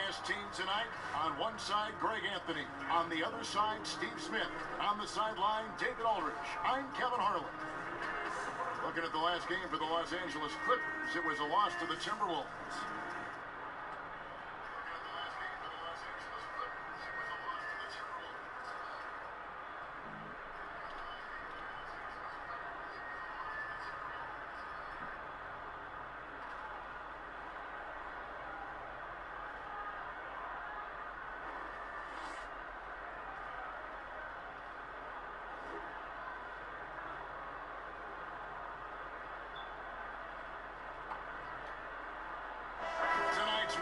broadcast team tonight. On one side, Greg Anthony. On the other side, Steve Smith. On the sideline, David Aldridge. I'm Kevin Harlan. Looking at the last game for the Los Angeles Clippers, it was a loss to the Timberwolves.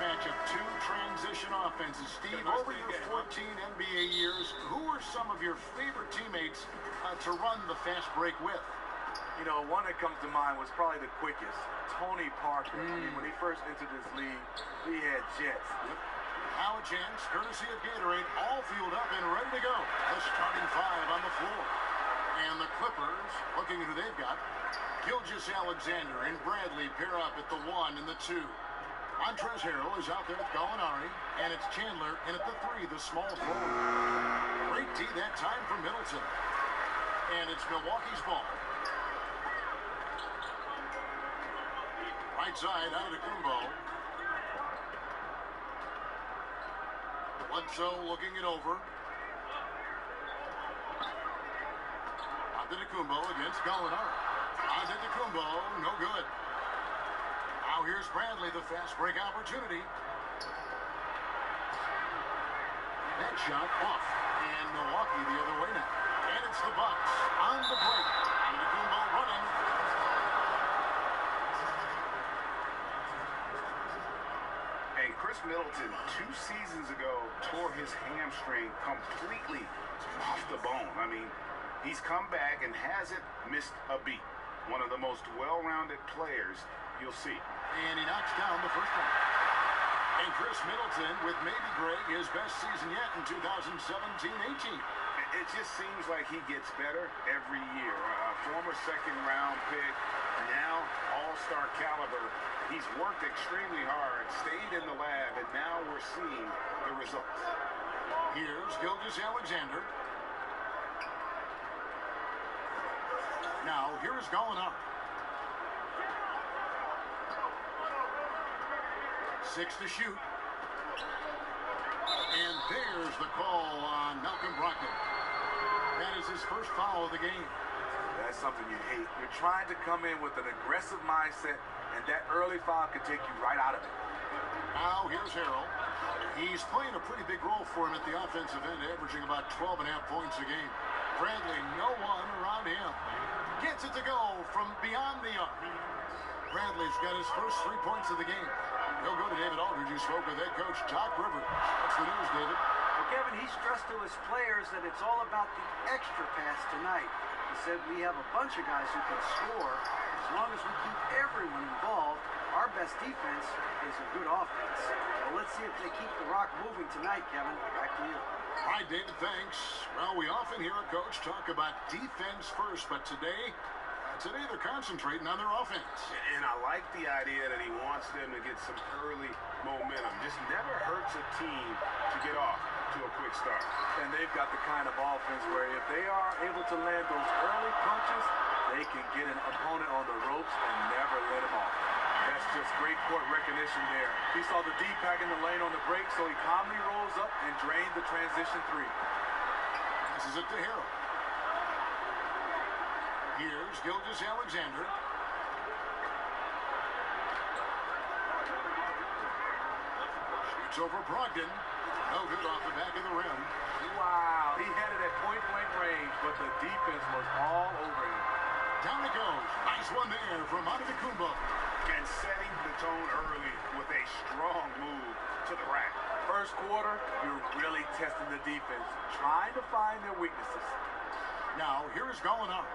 Matchup, two transition offenses. Steve, over your 14 NBA years, who are some of your favorite teammates to run the fast break with? You know, one that comes to mind was probably the quickest, Tony Parker. I mean, when he first entered this league, he had jets. Yep. Now a chance, courtesy of Gatorade, all fueled up and ready to go. The starting five on the floor. And the Clippers, looking at who they've got, Gilgeous-Alexander and Bradley pair up at the 1 and the 2. Montrezl Harrell is out there with Gallinari, and it's Chandler in at the 3, the small forward. Great D that time for Middleton. And it's Milwaukee's ball. Right side, Antetokounmpo. Bledsoe looking it over. Antetokounmpo against Gallinari. Antetokounmpo, no good. Now here's Bradley, the fast break opportunity. That shot off. And Milwaukee the other way now. And it's the Bucks on the break. Antetokounmpo running. Hey, Chris Middleton, 2 seasons ago, tore his hamstring completely off the bone. I mean, he's come back and hasn't missed a beat. One of the most well-rounded players you'll see. And he knocks down the first one. And Chris Middleton with maybe, Greg, his best season yet in 2017-18. It just seems like he gets better every year. A former second-round pick, now all-star caliber. He's worked extremely hard, stayed in the lab, and now we're seeing the results. Here's Gilgeous-Alexander. Now, here's Gallinari. 6 to shoot. And there's the call on Malcolm Brogdon. That is his first foul of the game. That's something you hate. You're trying to come in with an aggressive mindset, and that early foul could take you right out of it. Now here's Harrell. He's playing a pretty big role for him at the offensive end, averaging about 12.5 points a game. Bradley, no one around him. Gets it to go from beyond the arc. Bradley's got his first 3 points of the game. He'll go to David Aldridge, who spoke with head coach Doc Rivers. What's the news, David? Well, Kevin, he stressed to his players that it's all about the extra pass tonight. He said we have a bunch of guys who can score. As long as we keep everyone involved, our best defense is a good offense. Well, let's see if they keep the rock moving tonight, Kevin. Back to you. All right, David, thanks. Well, we often hear a coach talk about defense first, but today they're concentrating on their offense. And I like the idea that he wants them to get some early momentum. Just never hurts a team to get off to a quick start. And they've got the kind of offense where if they are able to land those early punches, they can get an opponent on the ropes and never let him off. That's just great court recognition there. He saw the D-pack in the lane on the break, so he calmly rolls up and drained the transition 3. Passes it to Harrell. Here's Gilgeous-Alexander. Shoots over Brogdon. No good off the back of the rim. Wow, he had it at point-blank range, but the defense was all over him. Down it goes. Nice one there from Antetokounmpo. And setting the tone early with a strong move to the rack. First quarter, you're really testing the defense, trying to find their weaknesses. Now, here's Gallinari.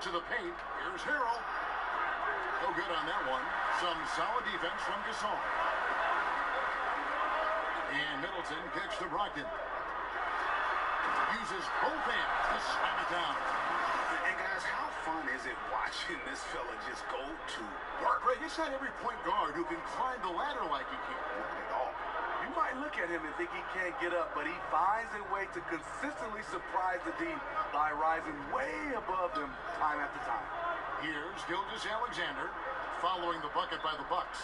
To the paint, here's Harrell. No good on that one. Some solid defense from Gasol. And Middleton kicks to Brogdon. Uses both hands to slam it down. And guys, how fun is it watching this fella just go to work? Greg, it's not every point guard who can climb the ladder like he can. Not at all. You might look at him and think he can't get up, but he finds a way to consistently surprise the D by rising way above them time after time. Here's Gilgeous-Alexander following the bucket by the Bucks.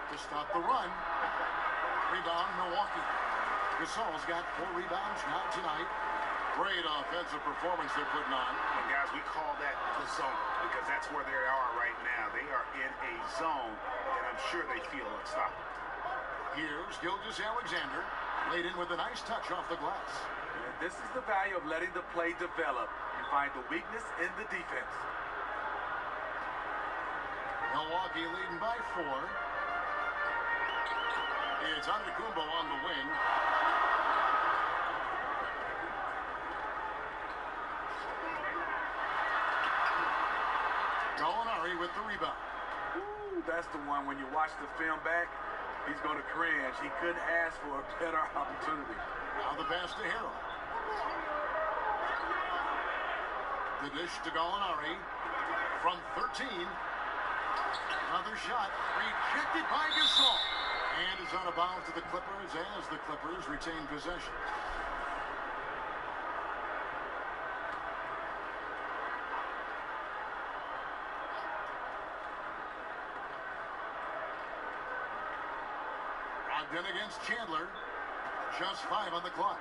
To stop the run. Rebound, Milwaukee. Gasol's got 4 rebounds now tonight. Great offensive performance they're putting on. And guys, we call that the zone because that's where they are right now. They are in a zone, and I'm sure they feel unstoppable. Here's Gilgeous-Alexander, laid in with a nice touch off the glass. And this is the value of letting the play develop. You find the weakness in the defense. Milwaukee leading by 4. It's Antetokounmpo on the wing. Gallinari with the rebound. Ooh, that's the one when you watch the film back, he's going to cringe. He couldn't ask for a better opportunity. Now the pass to Harrell. The dish to Gallinari from 13. Another shot rejected by Gasol. And is out of bounds to the Clippers as the Clippers retain possession. Brogdon against Chandler. Just 5 on the clock.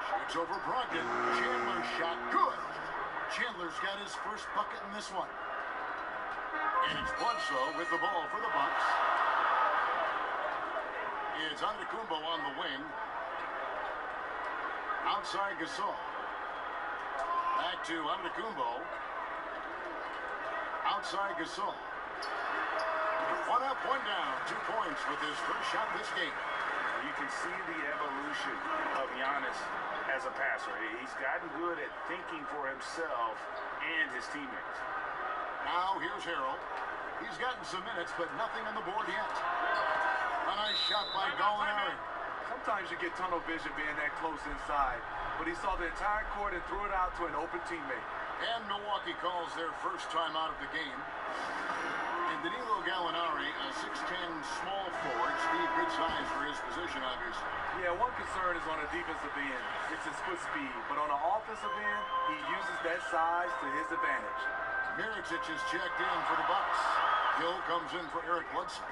Shoots over Brogdon. Chandler's shot good. Chandler's got his first bucket in this one. And it's Bledsoe with the ball for the Bucks. It's Antetokounmpo on the wing. Outside Gasol. Back to Antetokounmpo. Outside Gasol. 1 up, 1 down. 2 points with his first shot this game. You can see the evolution of Giannis as a passer. He's gotten good at thinking for himself and his teammates. Now here's Harrell. He's gotten some minutes, but nothing on the board yet. A nice shot by Gallinari. Sometimes you get tunnel vision being that close inside, but he saw the entire court and threw it out to an open teammate. And Milwaukee calls their first time out of the game. And Danilo Gallinari, a 6'10 small forward. Steve, good size for his position, obviously. Yeah, one concern is on the defensive end. It's his foot speed. But on the offensive end, he uses that size to his advantage. Mirotic is checked in for the Bucks. Hill comes in for Eric Bledsoe.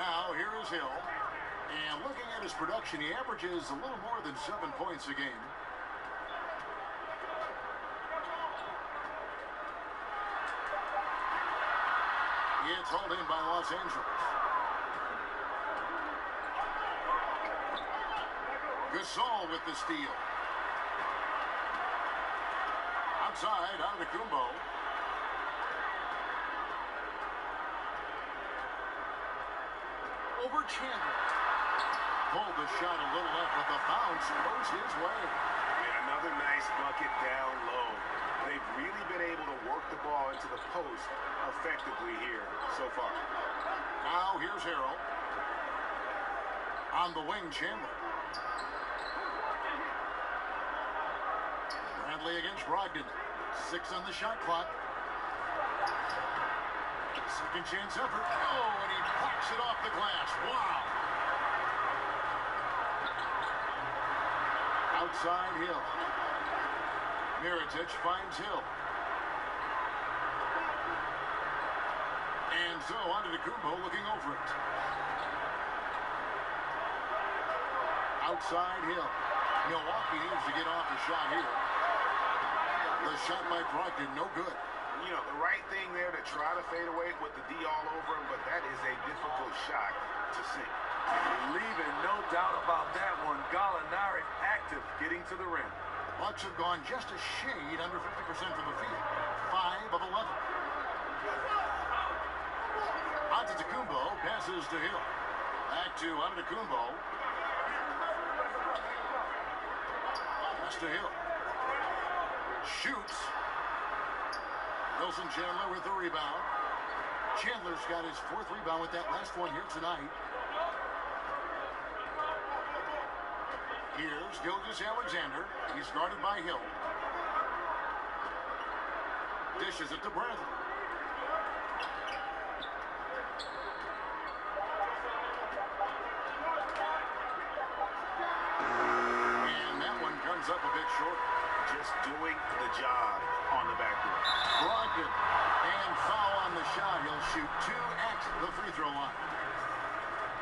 Now, here is Hill. And looking at his production, he averages a little more than 7 points a game. It's hauled in by Los Angeles. Gasol with the steal. Outside, Antetokounmpo. Over Chandler. Pulled the shot a little left, but the bounce goes his way. And another nice bucket down low. They've really been able to work the ball into the post effectively here so far. Now here's Harrell. On the wing, Chandler. Bradley against Brogdon. 6 on the shot clock. Second chance effort. Oh, and he knocks it off the glass. Wow. Outside Hill. Mirotic finds Hill. And so Antetokounmpo looking over it. Outside Hill. Milwaukee needs to get off a shot here. The shot by Brogdon, no good. You know, the right thing there to try to fade away with the D all over him, but that is a difficult shot to sink. Leaving no doubt about that one. Gallinari active, getting to the rim. Bucks have gone just a shade under 50% from the field. 5 of 11. Antetokounmpo passes to Hill. Back to Antetokounmpo. Pass to Hill. Shoots. Wilson Chandler with the rebound. Chandler's got his 4th rebound with that last one here tonight. Here's Gilgeous-Alexander. He's guarded by Hill. Dishes it to Bradley. And that one comes up a bit short. Just doing the job on the backboard. Brogdon. And foul on the shot. He'll shoot 2 at the free throw line.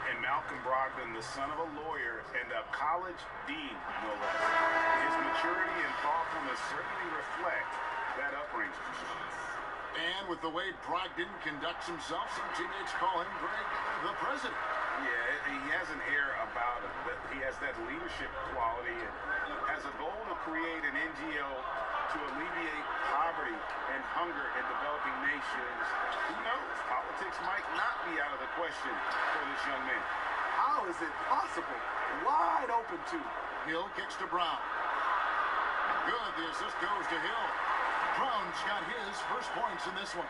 And Malcolm Brogdon, the son of a lawyer and a college dean, no less. His maturity and thoughtfulness certainly reflect that upbringing. And with the way Brogdon conducts himself, some teammates call him Greg the President. Yeah, he has an air about him. But he has that leadership quality and has a goal to create an NGO to alleviate poverty and hunger in developing nations. Who knows? Politics might not be out of the question for this young man. How is it possible? Wide open, too. Hill kicks to Brown. Good. The assist goes to Hill. Brown's got his first points in this one.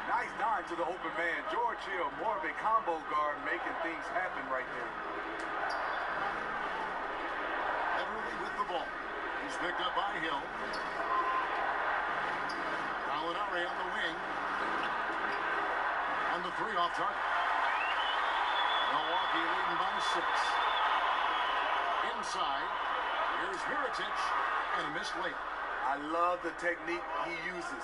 Nice dime to the open man. George Hill, more of a combo guard, making things happen right there. Everly with the ball. He's picked up by Hill. Gallinari on the wing. And the 3 off target. Milwaukee leading by 6. Inside, here's Mirotic and a missed layup. I love the technique he uses,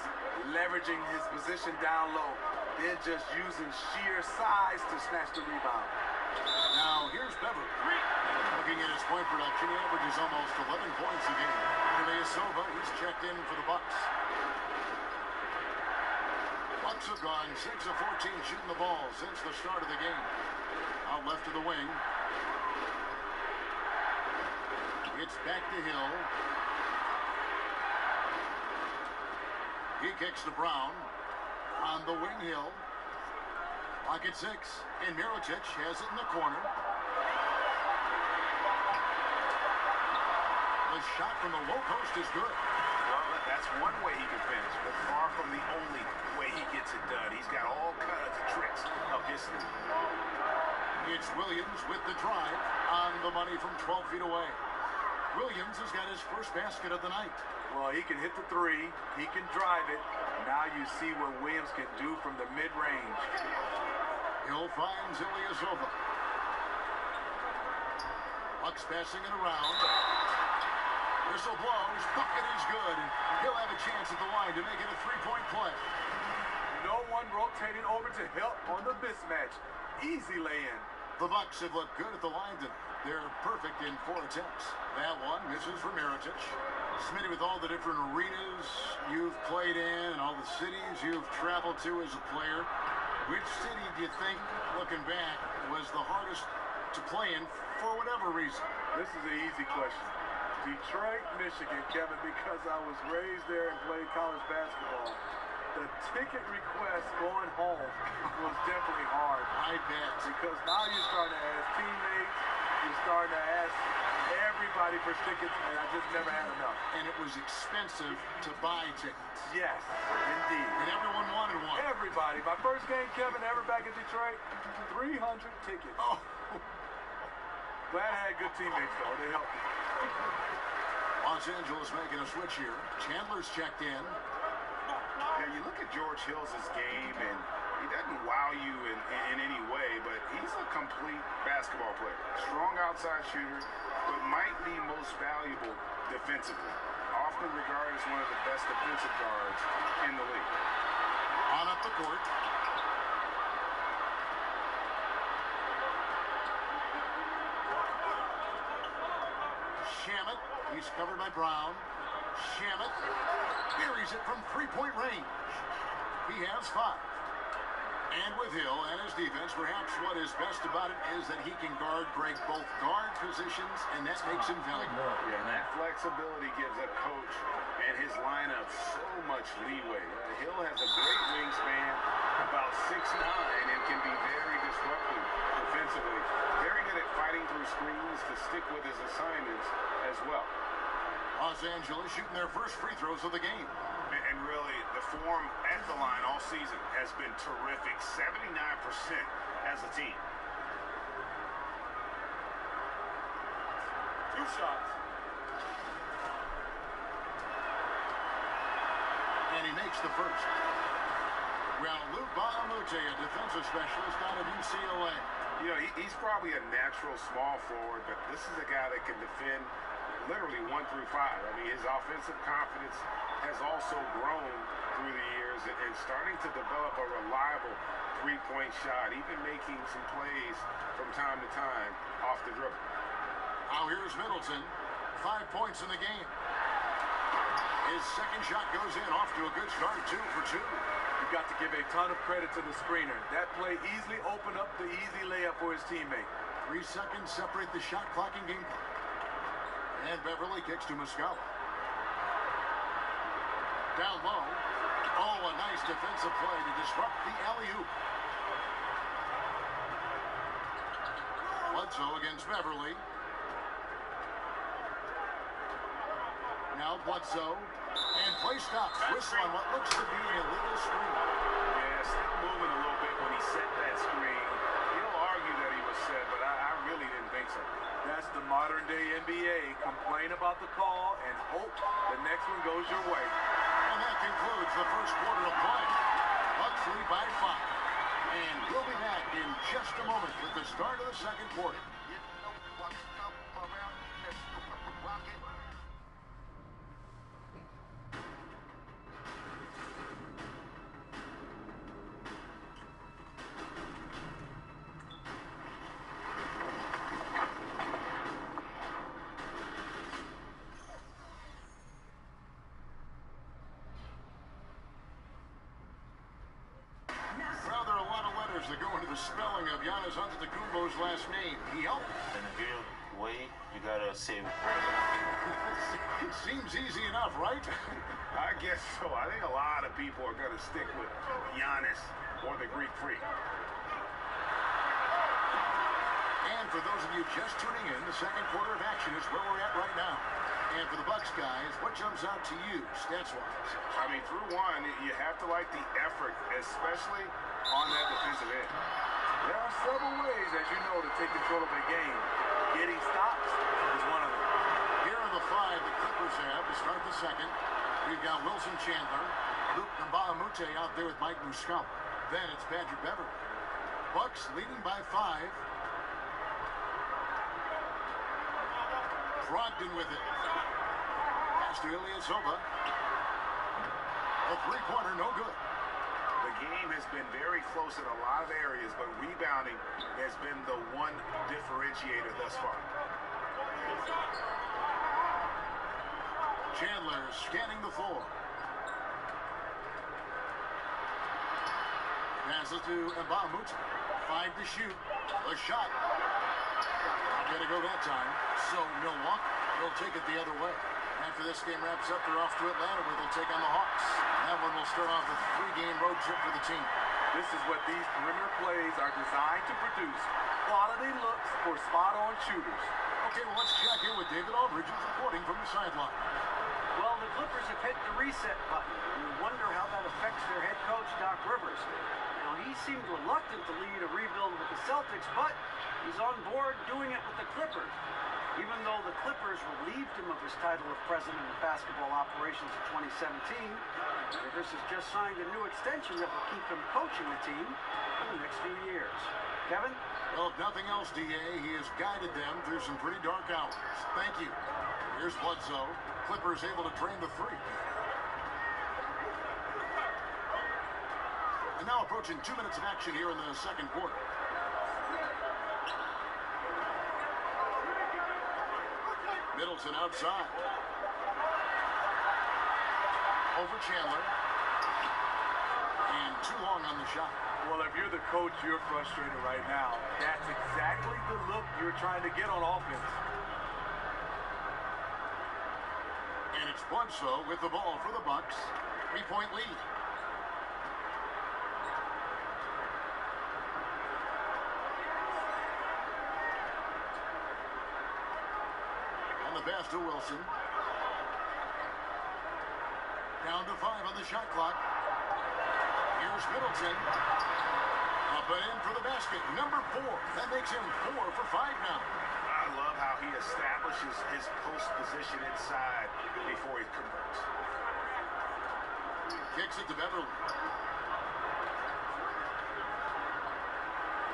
leveraging his position down low, then just using sheer size to snatch the rebound. Now here's Beverly. Looking at his point production, he averages almost 11 points a game. Ilyasova, he's checked in for the Bucks. Bucks have gone 6 of 14 shooting the ball since the start of the game. Out left to the wing. It's back to Hill. He kicks to Brown. On the wing, Hill. Lock at 6. And Mirotic has it in the corner. The shot from the low post is good. Well, that's one way he can finish, but far from the only way he gets it done. He's got all kinds of tricks up his sleeve. It's Williams with the drive on the money from 12 feet away. Williams has got his first basket of the night. Well, he can hit the 3. He can drive it. Now you see what Williams can do from the mid-range. Hill finds Ilyasova. Bucks passing it around. Whistle blows. Bucket is good. And he'll have a chance at the line to make it a 3-point play. No one rotating over to help on the mismatch. Easy lay-in. The Bucks have looked good at the line. They're perfect in 4 attempts. That one misses for Mirotic. Smitty, with all the different arenas you've played in and all the cities you've traveled to as a player, which city do you think, looking back, was the hardest to play in for whatever reason? This is an easy question. Detroit, Michigan, Kevin, because I was raised there and played college basketball. The ticket request going home was definitely hard. I bet. Because now you're starting to ask teammates, you're starting to ask everybody for tickets, and I just never had enough. And it was expensive to buy tickets. Yes, indeed. And everyone wanted one. Everybody. My first game, Kevin, ever back in Detroit, 300 tickets. Oh. Glad I had good teammates, though. They helped me. Los Angeles making a switch here. Chandler's checked in. Now, you look at George Hill's game, and he doesn't wow you in any way, but he's a complete basketball player. Strong outside shooter, but might be most valuable defensively. Often regarded as one of the best defensive guards in the league. On up the court. Shamet, he's covered by Brown. Shamet buries it from 3-point range. He has 5. And with Hill and his defense, perhaps what is best about it is that he can guard break both guard positions, and that makes him valuable. Yeah, that flexibility gives a coach and his lineup so much leeway. Hill has a great wingspan, about 6'9", and can be very disruptive defensively. Very good at fighting through screens to stick with his assignments as well. Los Angeles shooting their first free throws of the game. And really, the form at the line all season has been terrific. 79% as a team. shots. And he makes the first. Well, Luke Bahamute, a defensive specialist out of UCLA. You know, he's probably a natural small forward, but this is a guy that can defend literally 1 through 5. I mean, his offensive confidence has also grown through the years and starting to develop a reliable three-point shot, even making some plays from time to time off the dribble. Now here's Middleton. 5 points in the game. His second shot goes in, off to a good start, 2 for 2. You've got to give a ton of credit to the screener. That play easily opened up the easy layup for his teammate. 3 seconds separate the shot clock and game clock. And Beverly kicks to Muscala. Down low. Oh, a nice defensive play to disrupt the alley-oop. Bledsoe against Beverly. Now Bledsoe. And play stops. Whistle on what looks to be a little screen. Yeah, still moving a little bit when he set that screen. He'll argue that he was set, but I really didn't think so. That's the modern day NBA. Complain about the call and hope the next one goes your way. And that concludes the first quarter of play. Bucks lead by 5. And we'll be back in just a moment with the start of the second quarter. That go into the spelling of Giannis Antetokounmpo's last name. He helped. In a real way, you gotta say it. Seems easy enough, right? I guess so. I think a lot of people are going to stick with Giannis or the Greek Freak. And for those of you just tuning in, the second quarter of action is where we're at right now. And for the Bucks guys, what jumps out to you, stats-wise? I mean, through one, you have to like the effort, especially on that defensive end. There are several ways, as you know, to take control of a game. Getting stops is one of them. Here are the 5 the Clippers have to start the second. We've got Wilson Chandler, Luke Bahamute out there with Mike Muscala. Then it's Patrick Beverly. Bucks leading by 5. Brogdon with it. Pass to Ilyasova. A three-pointer, no good. The game has been very close in a lot of areas, but rebounding has been the one differentiator thus far. Chandler scanning the floor. Passes to Bahamute. 5 to shoot. A shot. Not gonna go that time. So Milwaukee will take it the other way. After this game wraps up, they're off to Atlanta where they'll take on the Hawks. That one will start off a 3-game road trip for the team. This is what these perimeter plays are designed to produce. Quality looks for spot-on shooters. Okay, well, let's check in with David Aldridge reporting from the sideline. Well, the Clippers have hit the reset button. You wonder how that affects their head coach, Doc Rivers. Now, he seemed reluctant to lead a rebuild with the Celtics, but he's on board doing it with the Clippers. Even though the Clippers relieved him of his title of president of basketball operations in 2017, Rivers has just signed a new extension that will keep him coaching the team for the next few years. Kevin? Well, if nothing else, D.A., he has guided them through some pretty dark hours. Thank you. Here's Bledsoe. Clippers able to drain the 3. And now approaching 2 minutes of action here in the second quarter. Middleton outside. Over Chandler. And too long on the shot. Well, if you're the coach, you're frustrated right now. That's exactly the look you're trying to get on offense. And it's Bledsoe with the ball for the Bucks. 3-point lead. Pass to Wilson. Down to 5 on the shot clock. Here's Middleton. Up and in for the basket. Number 4. That makes him 4 for 5 now. love how he establishes his post position inside before he converts. Kicks it to Beverly.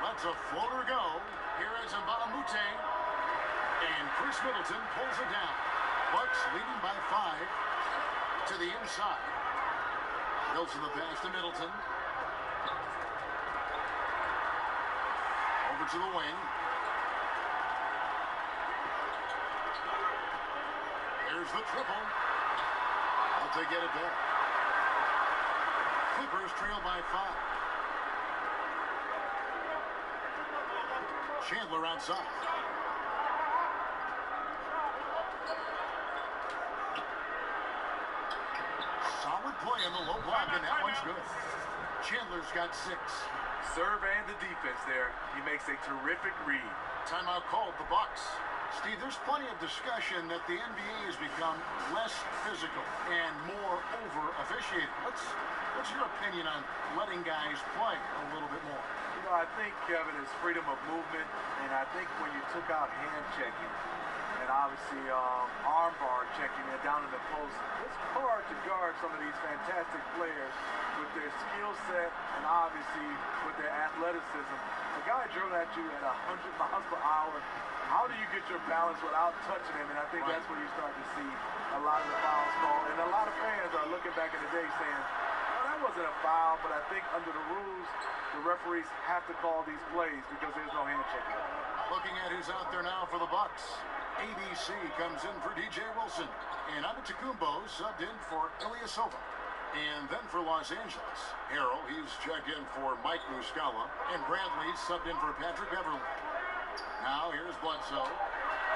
Lets a floater go. Here is Mbamute. And Chris Middleton pulls it down. Bucks leading by 5 to the inside. Wilson the pass to Middleton. Over to the wing. Here's the triple. But they get it back. Clippers trail by 5. Chandler outside. Solid play in the low block, and that one's good. Chandler's got 6. Serve and the defense there. He makes a terrific read. Timeout called, the Bucks. Steve, there's plenty of discussion that the NBA has become less physical and more over-officiated. What's your opinion on letting guys play a little bit more? You know, I think, Kevin, is freedom of movement, and I think when you took out hand checking and obviously arm bar checking and down in the post, it's hard to guard some of these fantastic players with their skill set and obviously with their athleticism. A guy drove at you at 100 miles per hour. How do you get your balance without touching him? And I think that's where you start to see a lot of the fouls called. And a lot of fans are looking back in the day saying, well, that wasn't a foul, but I think under the rules, the referees have to call these plays because there's no hand checking. Looking at who's out there now for the Bucks. ABC comes in for DJ Wilson. And Antetokounmpo subbed in for Ilyasova. And then for Los Angeles, Harrell, he's checked in for Mike Muscala. And Bradley subbed in for Patrick Beverly. Now here's Bledsoe.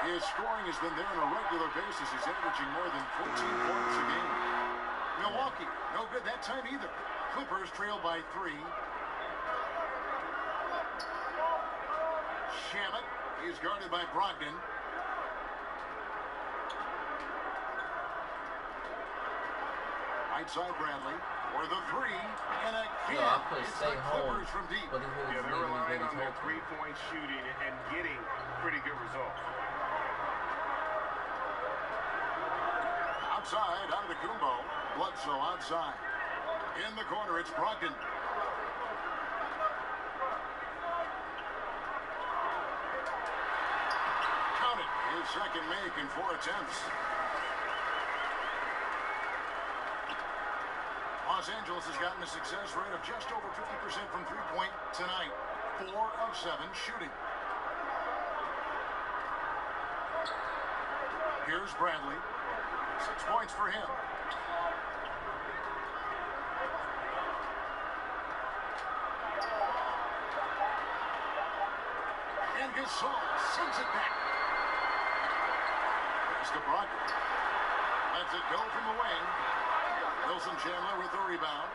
His scoring has been there on a regular basis. He's averaging more than 14 points a game. Milwaukee, no good that time either. Clippers trail by 3. Shamet is guarded by Brogdon. Outside Bradley for the 3, and again, it's the Clippers from deep. Yeah, they're relying on their three-point shooting and getting pretty good results. Outside, Antetokounmpo. Bledsoe outside. In the corner, it's Brogdon. Count it. His second make in 4 attempts. Los Angeles has gotten a success rate of just over 50% from three-point tonight. 4 of 7 shooting. Here's Bradley. 6 points for him. And Gasol sends it back. Pass to Brogdon. Lets it go from the wing. Wilson Chandler with the rebound.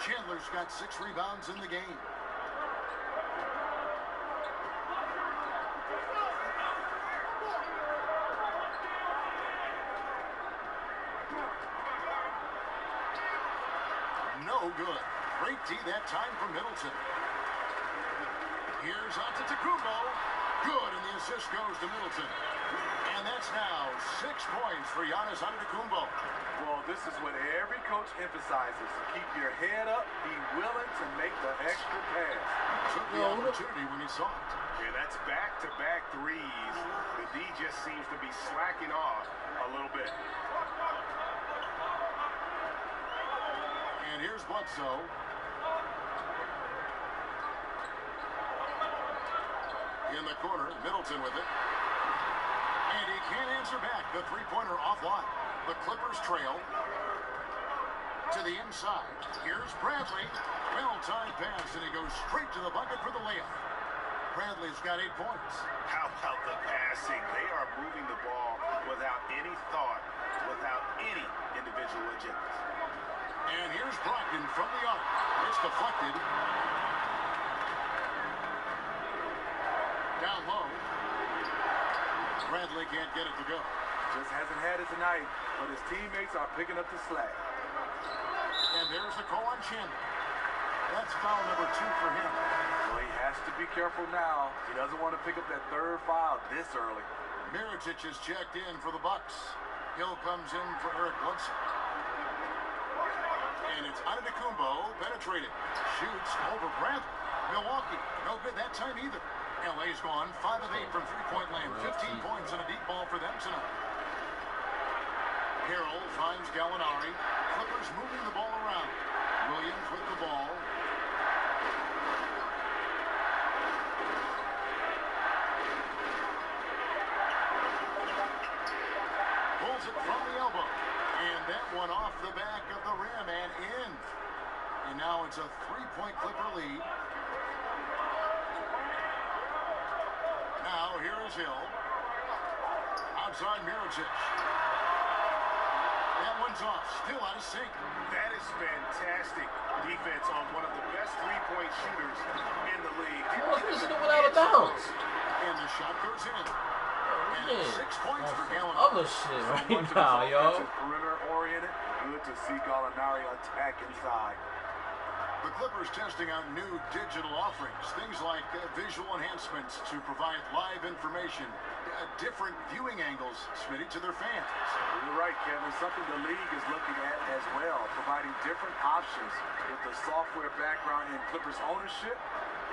Chandler's got 6 rebounds in the game. No good. Great D that time from Middleton. Here's Antetokounmpo. Good, and the assist goes to Middleton. And that's now 6 points for Giannis Antetokounmpo. Well, this is what every coach emphasizes. Keep your head up, be willing to make the extra pass. Took the opportunity when he saw it. Yeah, that's back-to-back threes. The D just seems to be slacking off a little bit. And here's Bledsoe. In the corner, Middleton with it. And he can't answer back. The three-pointer offline. The Clippers trail to the inside. Here's Bradley. Well-timed pass, and he goes straight to the bucket for the layup. Bradley's got 8 points. How about the passing? They are moving the ball without any thought, without any individual agendas. And here's Brogdon from the arc. It's deflected. Down low. Bradley can't get it to go. Just hasn't had it tonight, but his teammates are picking up the slack. And there's the call on Chandler. That's foul number 2 for him. Well, he has to be careful now. He doesn't want to pick up that third foul this early. Mirotic is checked in for the Bucks. Hill comes in for Eric Bledsoe. And it's Antetokounmpo penetrated. Shoots over Bradley. Milwaukee, no good that time either. LA's gone 5 of 8 from three-point land. 15 points and a deep ball for them tonight. Harrell finds Gallinari. Clippers moving the ball around. Williams with the ball. Pulls it from the elbow. And that one off the back of the rim and in. And now it's a 3-point Clipper lead. Now here is Hill. Outside Mirotic. That one's off. Still out of sync. That is fantastic defense on one of the best three-point shooters in the league. Without a bounce. And the shot goes in. And Yeah. 6 points for Gallinari. Other shit So right much of now, his yo. offensive perimeter oriented. Good to see Gallinari attack inside. The Clippers testing out new digital offerings, things like visual enhancements to provide live information, different viewing angles, Smitty, to their fans. You're right, Kevin. Something the league is looking at as well, providing different options. With the software background in Clippers ownership,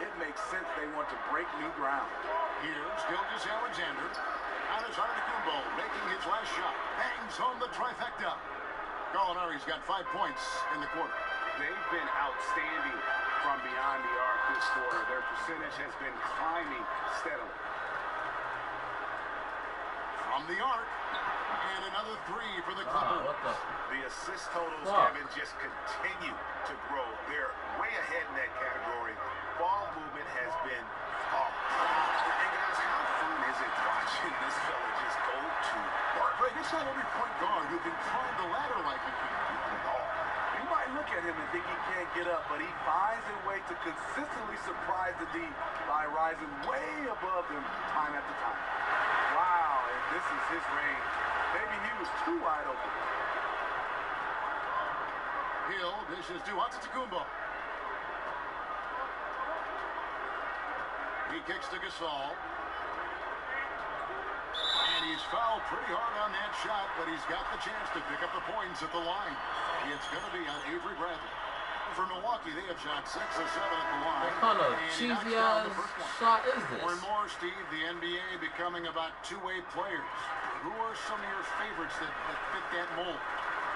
it makes sense they want to break new ground. Here's Gilgeous-Alexander. Out is Antetokounmpo making his last shot. Bangs home the trifecta. Gallinari's got 5 points in the quarter. They've been outstanding from beyond the arc this quarter. Their percentage has been climbing steadily. From the arc. And another 3 for the Clippers. What the? The assist totals, Wow. Kevin, just continue to grow. They're way ahead in that category. Ball movement has been flawless. And guys, how fun is it watching this fella just go to work? Right, it's not every point guard who can climb the ladder like he can. Not at all. You might look at him and think he can't get up, but he finds a way to consistently surprise the D by rising way above them time after time. Wow, and this is his range. Maybe he was too wide open. Hill dishes to Antetokounmpo. He kicks to Gasol. And he's fouled pretty hard on that shot, but he's got the chance to pick up the points at the line. It's going to be on Avery Bradley. For Milwaukee, they have shot 6 of 7 at the line. What kind of and he knocks cheesy down ass the first one. shot is this? More and more, Steve, the NBA becoming about two-way players. Who are some of your favorites that fit that mold?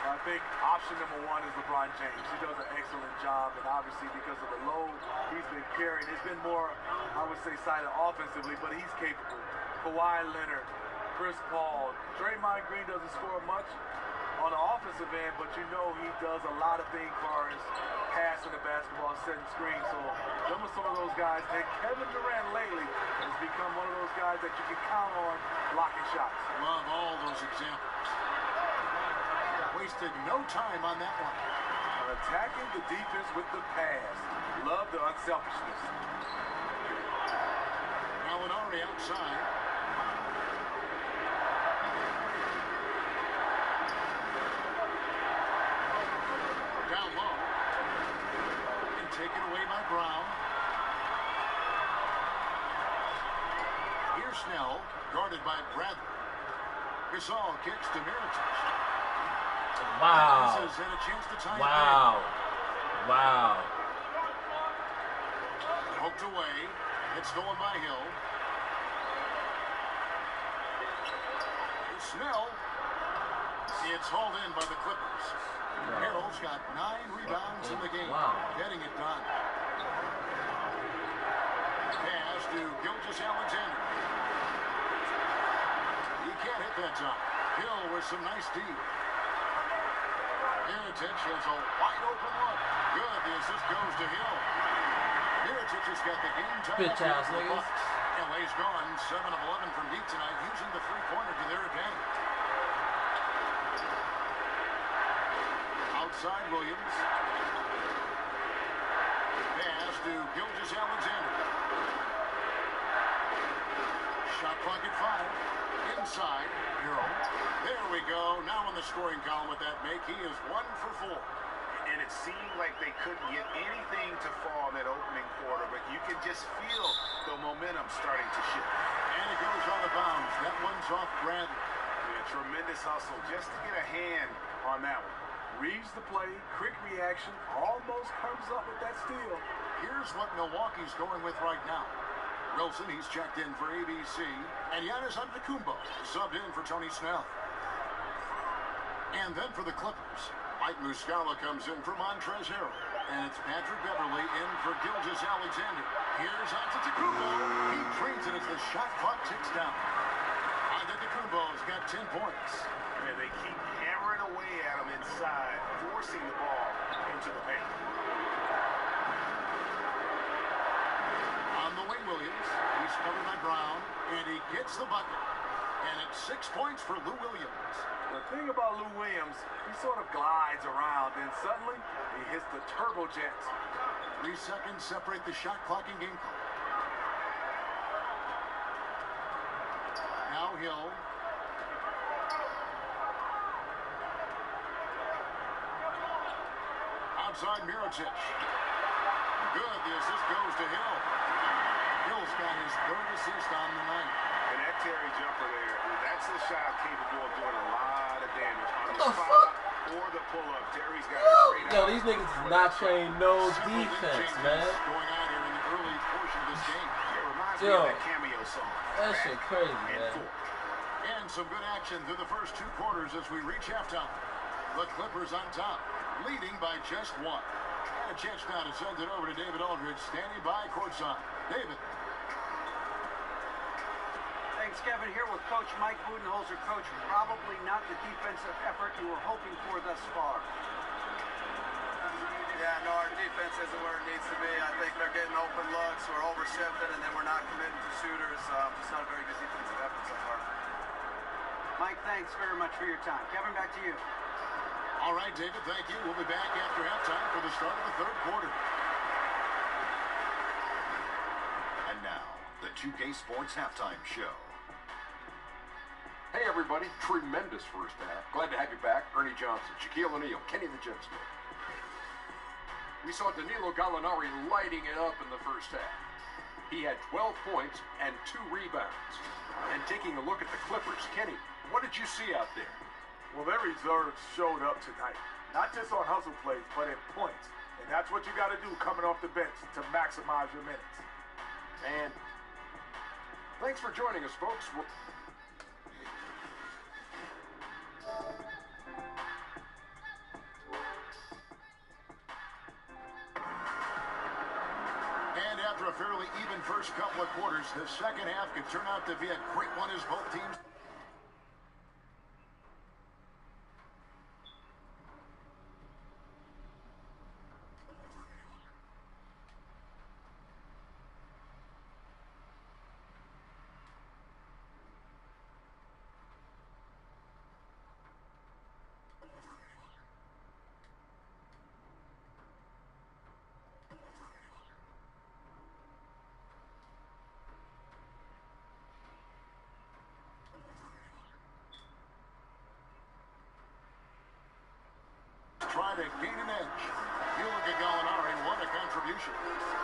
I think option number 1 is LeBron James. He does an excellent job, and obviously because of the load he's been carrying, it's been more, I would say, sided offensively, but he's capable. Kawhi Leonard, Chris Paul, Draymond Green doesn't score much on the offensive end, but you know he does a lot of things for his passing the basketball, setting screens. So them are some of those guys. And Kevin Durant lately has become one of those guys that you can count on blocking shots. Love all those examples. Wasted no time on that one. Attacking the defense with the pass. Love the unselfishness. Gallinari outside. Down low. And taken away by Brown. Here's Snell, guarded by Bradley. Gasol kicks to Mirotic. Wow. This had a chance to tie it Wow. Wow. back. Poked away. It's stolen by Hill. Here's Snell. It's hauled in by the Clippers. Harrell's got 9 rebounds in the game. Wow. Getting it done. Pass to Gilgeous-Alexander. He can't hit that time. Hill with some nice D. Mirotic has a wide open look. Good. The assist goes to Hill. Mirotic has got the game time. Bitch ass for the niggas. Bucks. LA's gone 7 of 11 from deep tonight, using the three-pointer to their advantage. Outside Williams. Pass to Gilgeous-Alexander. Shot clock at 5. Inside. Hero. There we go. Now in the scoring column with that make, he is 1 for 4. And and it seemed like they couldn't get anything to fall in that opening quarter, but you can just feel the momentum starting to shift. And it goes out of bounds. That one's off Bradley. Yeah, tremendous hustle just to get a hand on that one. Reads the play, quick reaction, almost comes up with that steal. Here's what Milwaukee's going with right now. Wilson, he's checked in for ABC. And Giannis Antetokounmpo subbed in for Tony Snell. And then for the Clippers, Mike Muscala comes in for Montrezl Harrell. And it's Patrick Beverley in for Gilgeous Alexander. Here's Antetokounmpo. He trains it as the shot clock ticks down. Antetokounmpo's got 10 points. And they keep hammering away at him inside, forcing the ball into the paint. On the wing, Williams. He's covered by Brown, and he gets the bucket. And it's 6 points for Lou Williams. The thing about Lou Williams, he sort of glides around, and suddenly he hits the turbojet. 3 seconds separate the shot clock and game clock. Now Hill. Outside Mirotic. Good. The assist goes to Hill. Hill's got his 3rd assist on the night. And that Terry jumper there, that's a shot capable of doing a lot of damage on the What the spot fuck? or the pull-up. Terry's got a great Yo, eye. these niggas is not playing no Several defense, changes man. going on here in the early portion of this game. It reminds me Yo. of that cameo song. That shit crazy, And man. forth. And some good action through the first 2 quarters as we reach halftime. The Clippers on top, leading by just 1. And a chance now to send it over to David Aldridge, standing by courtside. David. Thanks, Kevin. Here with Coach Mike Budenholzer. Coach, probably not the defensive effort you were hoping for thus far. Yeah, no, our defense isn't where it needs to be. I think they're getting open looks, we're overshifting, and then we're not committing to shooters. It's not a very good defensive effort so far. Mike, thanks very much for your time. Kevin, back to you. All right, David, thank you. We'll be back after halftime for the start of the 3rd quarter. And now, the 2K Sports Halftime Show. Hey everybody, tremendous first half. Glad to have you back. Ernie Johnson, Shaquille O'Neal, Kenny the Jet Smith. We saw Danilo Gallinari lighting it up in the first half. He had 12 points and 2 rebounds. And taking a look at the Clippers, Kenny, what did you see out there? Well, their reserves showed up tonight. Not just on hustle plays, but in points. And that's what you got to do coming off the bench to maximize your minutes. And thanks for joining us, folks. And after a fairly even first couple of quarters, the second half could turn out to be a quick one as both teams. Try to gain an edge. You look at Gallinari, what a contribution.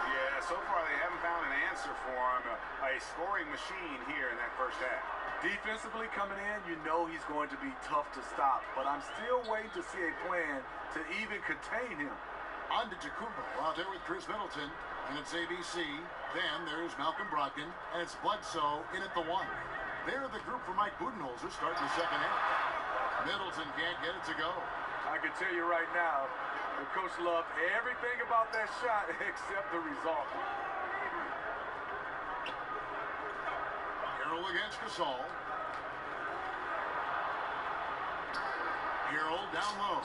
Yeah, so far they haven't found an answer for him. A scoring machine here in that first half. Defensively coming in, you know he's going to be tough to stop. But I'm still waiting to see a plan to even contain him. On to Antetokounmpo out there with Chris Middleton. And it's ABC. Then there's Malcolm Brogdon. And it's Bledsoe in at the 1. They're the group for Mike Budenholzer starting the second half. Middleton can't get it to go. I can tell you right now, the coach loved everything about that shot except the result. Harrell against Gasol. Harrell down low.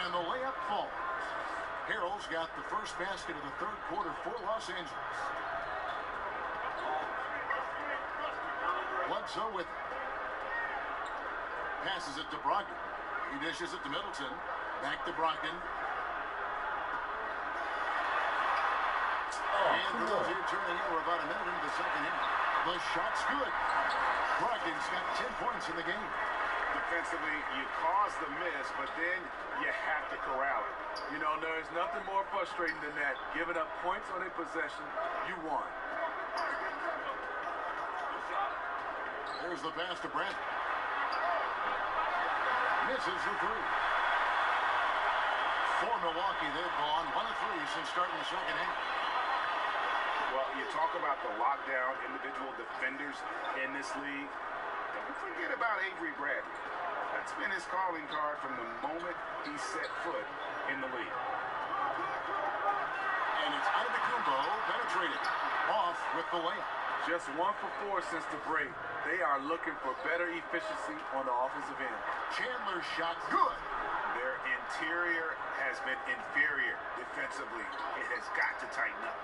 And the layup falls. Harrell's got the first basket of the 3rd quarter for Los Angeles. Bledsoe with it. Passes it to Brogdon. He dishes it to Middleton. Back to Brogdon. And for those here turning in, we're about a minute into the second half. The shot's good. Brogdon's got 10 points in the game. defensively. You cause the miss, but then you have to corral it. You know, there's nothing more frustrating than that. Giving up points on a possession, you won. There's the pass to Brent. Misses the three. For Milwaukee, they've gone 1 of 3 since starting the second half. Well, you talk about the lockdown individual defenders in this league. Don't forget about Avery Bradley. That's been his calling card from the moment he set foot in the league. And it's Antetokounmpo penetrated. Off with the layup. Just 1 for 4 since the break. They are looking for better efficiency on the offensive end. Chandler's shot good. Their interior has been inferior defensively. It has got to tighten up.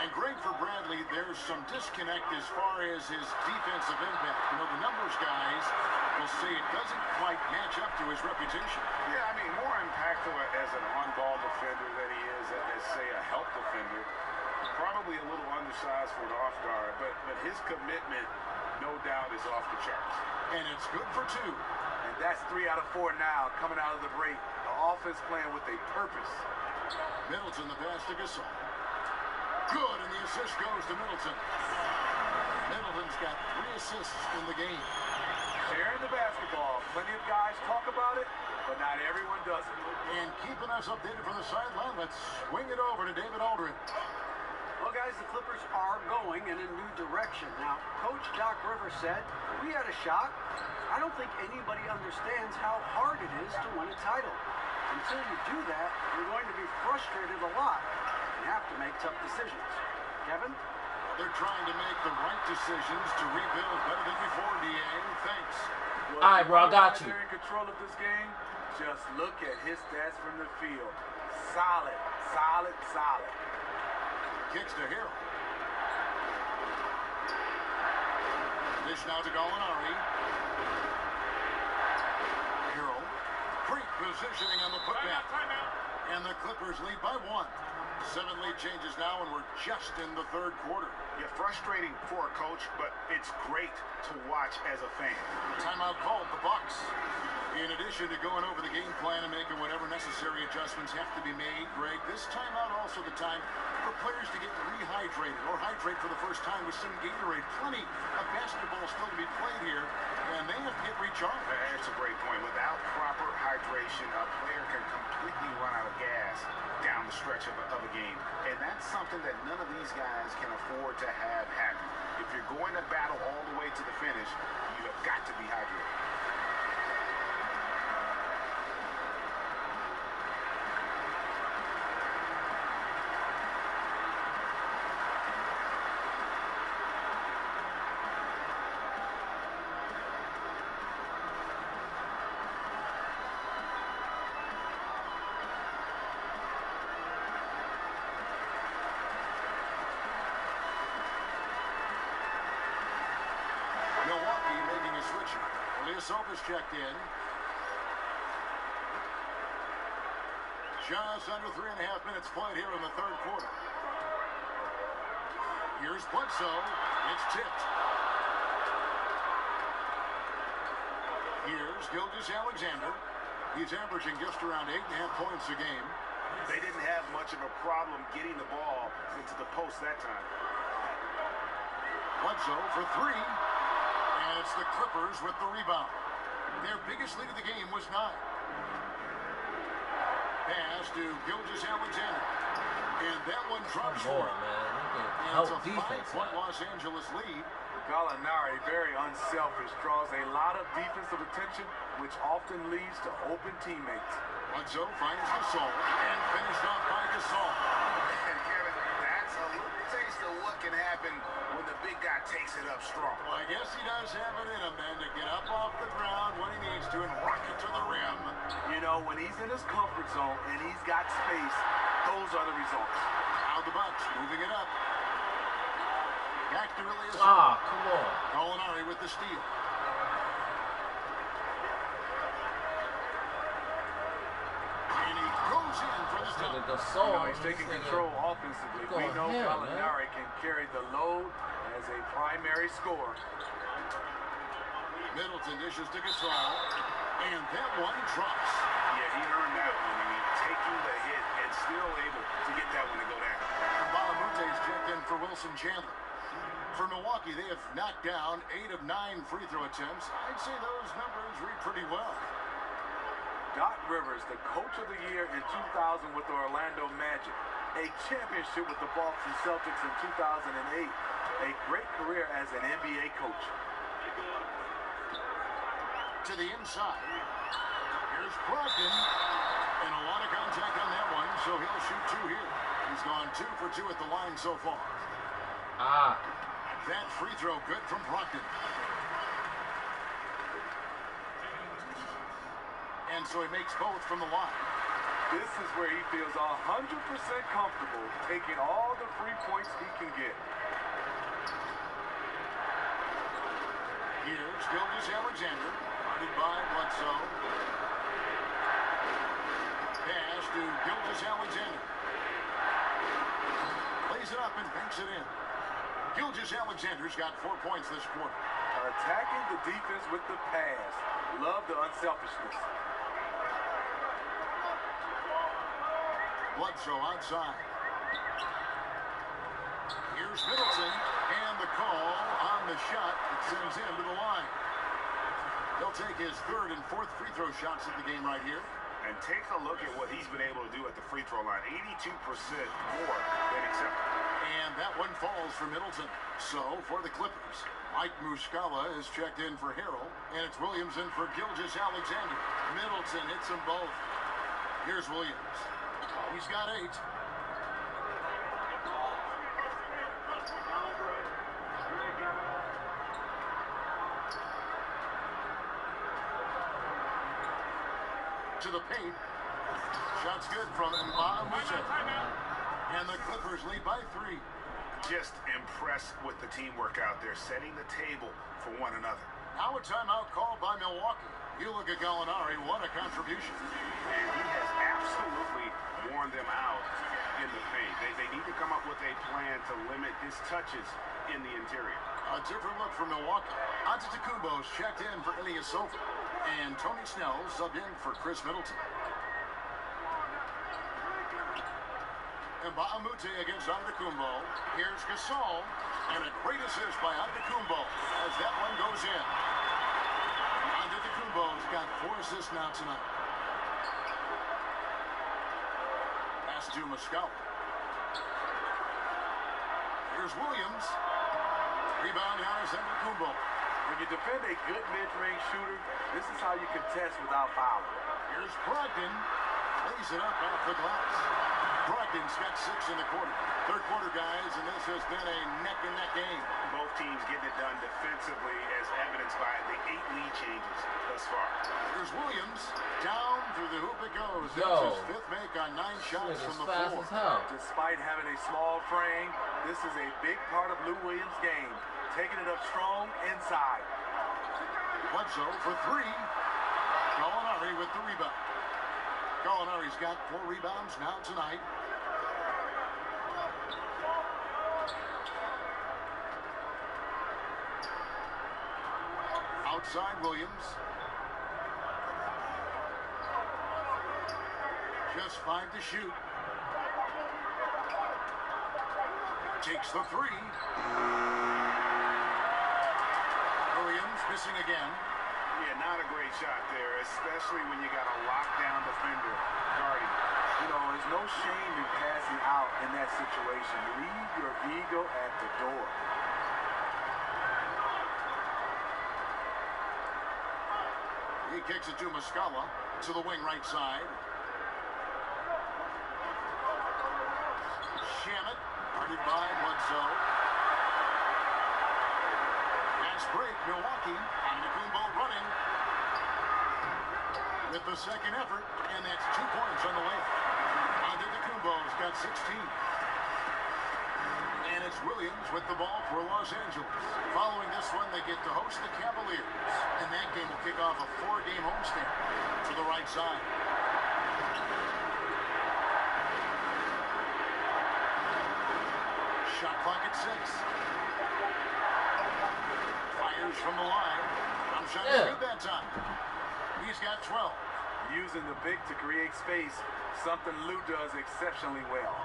And Greg, for Bradley, there's some disconnect as far as his defensive impact. You know, the numbers guys will say it doesn't quite match up to his reputation. Yeah, I mean, more impactful as an on-ball defender than he is as, say, a help defender. Probably a little undersized for an off guard, but his commitment, no doubt, is off the charts. And it's good for 2. And that's 3 out of 4 now coming out of the break. The offense playing with a purpose. Middleton, the pass to Gasol. Good, and the assist goes to Middleton. Middleton's got 3 assists in the game. Sharing the basketball. Plenty of guys talk about it, but not everyone does it. And keeping us updated from the sideline, let's swing it over to David Aldridge. Well, guys, the Clippers are going in a new direction. Now, Coach Doc Rivers said, we had a shot. I don't think anybody understands how hard it is to win a title. Until you do that, you're going to be frustrated a lot and have to make tough decisions. Kevin? They're trying to make the right decisions to rebuild better than before, DA. Thanks. All right, bro, I got you. They're in control of this game. Just look at his stats from the field. Solid, solid, solid. Kicks to Hero. Dish now to Gallinari. Hero. Great positioning on the putback. And the Clippers lead by 1. 7 lead changes now, and we're just in the 3rd quarter. Yeah, frustrating for a coach, but it's great to watch as a fan. Timeout called, the Bucks. In addition to going over the game plan and making whatever necessary adjustments have to be made, Greg, this timeout also the time for players to get rehydrated or hydrate for the first time with some Gatorade. Plenty of basketball still to be played here, and they have to get recharged. That's a great point. Without proper hydration, a player can completely run out of gas down the stretch of a game. And that's something that none of these guys can afford to have happen. If you're going to battle all the way to the finish, you have got to be hydrated. Milwaukee making a switch. Ilyasovas checked in. Just under 3.5 minutes played here in the 3rd quarter. Here's Bledsoe. It's tipped. Here's Gilgeous-Alexander. He's averaging just around 8.5 points a game. They didn't have much of a problem getting the ball into the post that time. Bledsoe for 3. And it's the Clippers with the rebound. Their biggest lead of the game was 9. Pass to Gilgeous-Alexander. And that one drops Come for on, him. man. And Help it's a defense. 5-point Los Angeles lead. Gallinari, very unselfish, draws a lot of defensive attention, which often leads to open teammates. Bledsoe finds Gasol and finished off by Gasol. And Kevin, that's a little taste of what can happen when the big guy takes it up strong. Well, I guess he does have it in him then to get up off the ground when he needs to and rock it to the rim. You know, when he's in his comfort zone and he's got space, those are the results. Now the Bucks moving it up. Back to Ilyasovas. Ah, come on. Gallinari with the steal. And he goes in for the Nigga, dunk. Gasol. You know, he's taking control offensively. Go We know ahead, Gallinari can carry the load as a primary scorer. Middleton dishes to Gasol, and that one drops. Yeah, he earned that one. I mean, taking the hit and still able to get that one to go down. Balamute's checked in for Wilson Chandler. For Milwaukee, they have knocked down 8 of 9 free throw attempts. I'd say those numbers read pretty well. Doc Rivers, the coach of the year in 2000 with the Orlando Magic. A championship with the Boston Celtics in 2008. A great career as an NBA coach. To the inside. Here's Brogdon. And a lot of contact on that one, so he'll shoot 2 here. He's gone 2 for 2 at the line so far. That free throw good from Brogdon. And so he makes both from the line. This is where he feels 100% comfortable taking all the free points he can get. Here's Gilgeous-Alexander, guarded by Bledsoe. Pass to Gilgeous-Alexander. Plays it up and banks it in. Gilgeous-Alexander's got 4 points this quarter. Attacking the defense with the pass. Love the unselfishness. Bledsoe outside. Here's Middleton, and the call on the shot that sends him to the line. He'll take his 3rd and 4th free throw shots at the game right here. And take a look at what he's been able to do at the free throw line. 82% more than acceptable. And that one falls for Middleton. So, for the Clippers, Mike Muscala is checked in for Harrell, and it's Williams in for Gilgeous-Alexander. Middleton hits them both. Here's Williams. He's got 8. To the paint. Shot's good from Mbah-a-Moute. And the Clippers lead by 3. Just impressed with the teamwork out there, setting the table for one another. Now a timeout called by Milwaukee. You look at Gallinari, what a contribution. And he has absolutely worn them out in the paint. They need to come up with a plan to limit his touches in the interior. A different look for Milwaukee. Antetokounmpo's checked in for Ilyasova. And Tony Snell subbed in for Chris Middleton. And Mbah-a-Moute against Antetokounmpo. Here's Gasol. And a great assist by Antetokounmpo as that one goes in. Antetokounmpo's got 4 assists now tonight. Pass to Muscala. Here's Williams. Rebound Giannis Antetokounmpo. When you defend a good mid-range shooter, this is how you contest without fouling. Here's Brogdon. Lays it up off the glass. Brogdon's got 6 in the quarter. 3rd quarter, guys, and this has been a neck-and-neck game. Both teams getting it done defensively, as evidenced by the 8 lead changes thus far. Here's Williams. Down through the hoop it goes. Yo. That's his 5th make on 9 shots As from the fast floor. as hell. Despite having a small frame, this is a big part of Lou Williams' game. Taking it up strong inside. Bledsoe for 3. Gallinari with the rebound. Gallinari's got 4 rebounds now tonight. Outside Williams. Just 5 to shoot. Takes the 3. Williams missing again. Yeah, not a great shot there, especially when you got a lockdown defender guarding. You know, there's no shame in passing out in that situation. Leave your ego at the door. He kicks it to Muscala to the wing right side. Shamet, guarded by Bledsoe. Pass break, Milwaukee. Antetokounmpo running with the 2nd effort, and that's 2 points on the way. Antetokounmpo's got 16. And it's Williams with the ball for Los Angeles. Following this one, they get to host the Cavaliers. And that game will kick off a 4-game homestand to the right side. Shot clock at 6. Fires from the line. From shot Yeah. is good that time. He's got 12. Using the big to create space, something Lou does exceptionally well.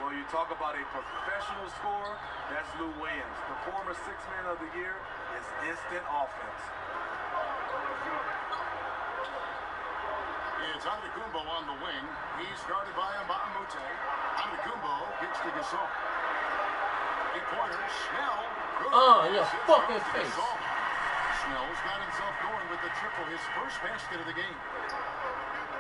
Well, you talk about a professional scorer, that's Lou Williams. The former Sixth Man of the Year is instant offense. It's Antetokounmpo on the wing. He's guarded by Mbamute. Antetokounmpo gets to Gasol. 8-pointer, Snell. Good. Oh, your It's fucking off to face. Gasol. Snell's got himself going with the triple, his first basket of the game.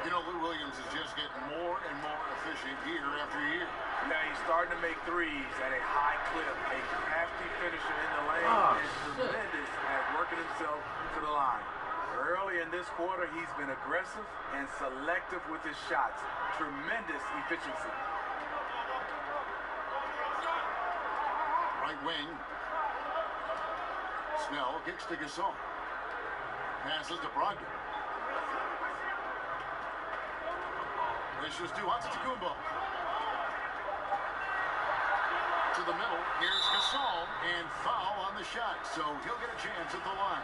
You know, Lou Williams is just getting more and more efficient year after year. Now he's starting to make threes at a high clip. A crafty finisher in the lane Oh, and shit. tremendous at working himself to the line. Early in this quarter, he's been aggressive and selective with his shots. Tremendous efficiency. Right wing. Snell kicks to Gasol. Passes to Brogdon. This is to Antetokounmpo. To the middle. Here's Gasol. And foul on the shot. So he'll get a chance at the line.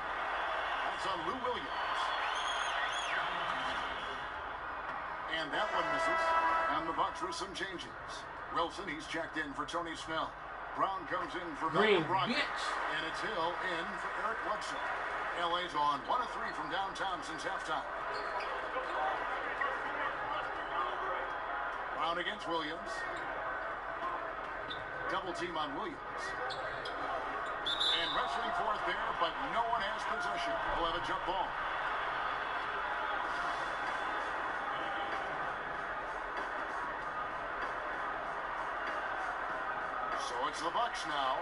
That's on Lou Williams. And that one misses. And the Bucks with some changes. Wilson, he's checked in for Tony Snell. Brown comes in for Green Malcolm Brogdon. bitch. And it's Hill in for Eric Bledsoe. LA's on 1 of 3 from downtown since halftime. Brown against Williams. Double team on Williams. And wrestling for it there, but no one has possession. We'll have a jump ball. So it's the Bucks now.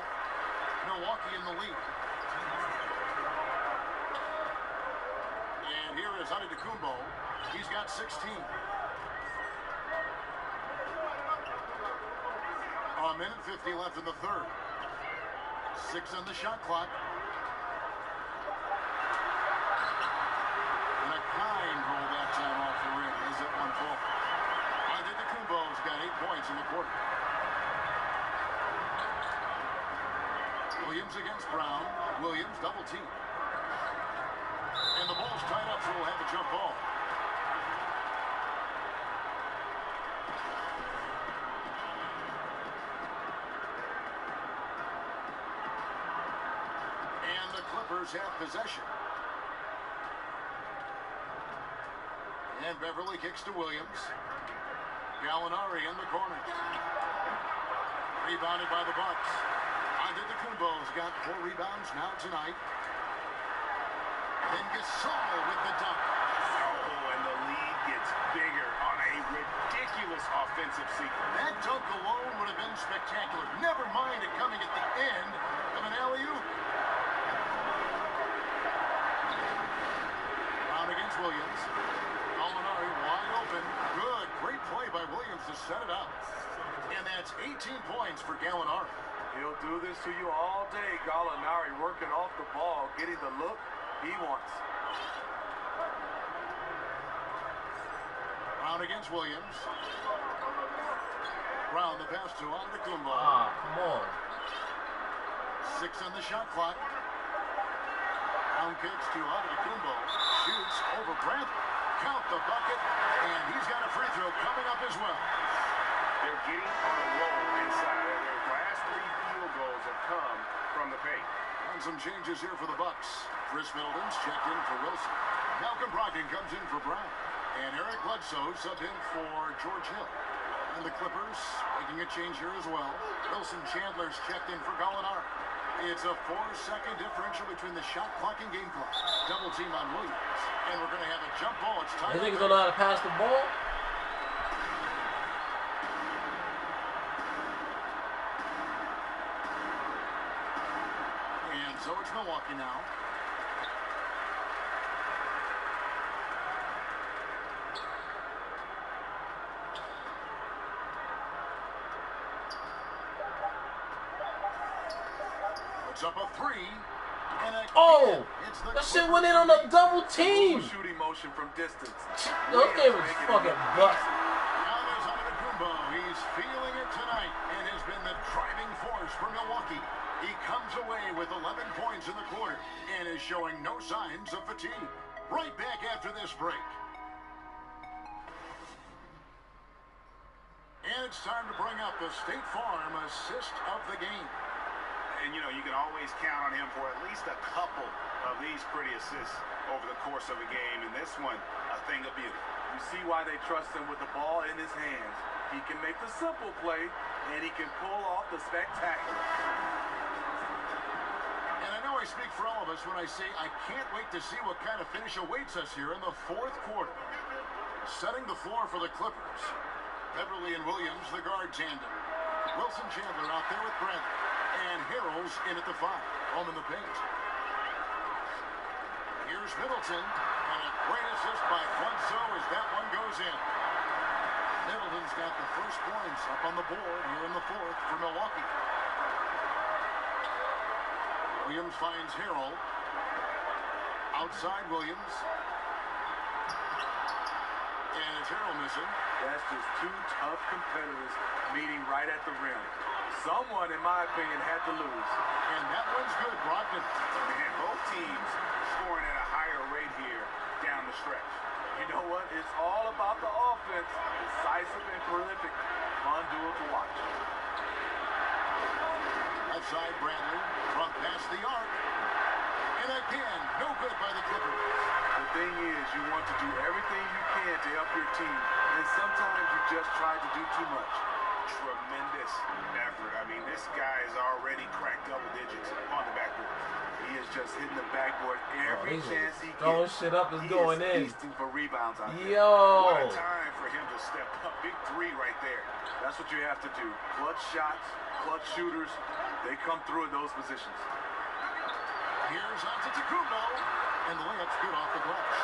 Milwaukee in the lead. And here is Antetokounmpo. He's got 16. A minute 50 left in the third. 6 on the shot clock. And a kind roll that time off the rim. Is it 1-4? Antetokounmpo's got 8 points in the quarter. Williams against Brown. Williams double team. And the ball's tied up, so we'll have a jump ball. And the Clippers have possession. And Beverly kicks to Williams. Gallinari in the corner. Rebounded by the Bucks. Antetokounmpo's got 4 rebounds now tonight. Then Gasol with the dunk. Oh, and the lead gets bigger on a ridiculous offensive sequence. That dunk alone would have been spectacular. Never mind it coming at the end of an alley-oop. Brown against Williams. Gallinari wide open. Good. Great play by Williams to set it up. And that's 18 points for Gallinari. He'll do this to you all day. Gallinari working off the ball, getting the look he wants. Brown against Williams. Brown the pass to Antetokounmpo. Ah, come on. 6 on the shot clock. Brown kicks to Antetokounmpo. Shoots over Bradley. Count the bucket. And he's got a free throw coming up as well. They're getting on a roll inside. Their last 3 field goals have come from the paint. And some changes here for the Bucks. Chris Middleton's checked in for Wilson. Malcolm Brogdon comes in for Brown. And Eric Bledsoe subbed in for George Hill. And the Clippers making a change here as well. Wilson Chandler's checked in for Gallinari. It's a 4-second differential between the shot clock and game clock. Double team on Williams. And we're going to have a jump ball. It's time. You think he's gonna know how to pass the ball? And so it's Milwaukee now. Puts up a 3. And again, Oh! it's the That shit went in on a double team. Shooting motion from distance. Those games was fucking bust. Now there's Antetokounmpo. He's feeling it tonight and has been the driving force for Milwaukee. He comes away with 11 points in the quarter and is showing no signs of fatigue. Right back after this break. And it's time to bring up the State Farm assist of the game. And, you know, you can always count on him for at least a couple of these pretty assists over the course of a game. And this one, a thing of beauty. You see why they trust him with the ball in his hands. He can make the simple play, and he can pull off the spectacular. And I know I speak for all of us when I say I can't wait to see what kind of finish awaits us here in the fourth quarter. Setting the floor for the Clippers. Beverly and Williams, the guard tandem. Wilson Chandler out there with Bradley. And Harrell's in at the 5. Home in the paint. Here's Middleton. And a great assist by Bledsoe as that one goes in. Middleton's got the first points up on the board here in the fourth for Milwaukee. Williams finds Harrell. Outside Williams. And it's Harrell missing. That's just two tough competitors meeting right at the rim. Someone, in my opinion, had to lose. And that one's good, Brogdon. Man, both teams scoring at a higher rate here down the stretch. You know what? It's all about the offense. Decisive and prolific. Fun duel to watch. Outside Bradley. Front past the arc. And again, no good by the Clippers. The thing is, you want to do everything you can to help your team. And sometimes you just try to do too much. Tremendous effort. I mean, this guy has already cracked double digits on the backboard. He is just hitting the backboard every chance he gets. Throwing shit up is going in. Feasting for rebounds out there. Yo. What a time for him to step up. Big 3 right there. That's what you have to do. Clutch shots, clutch shooters. They come through in those positions. Here's Antetokounmpo. And the layup's good off the glass.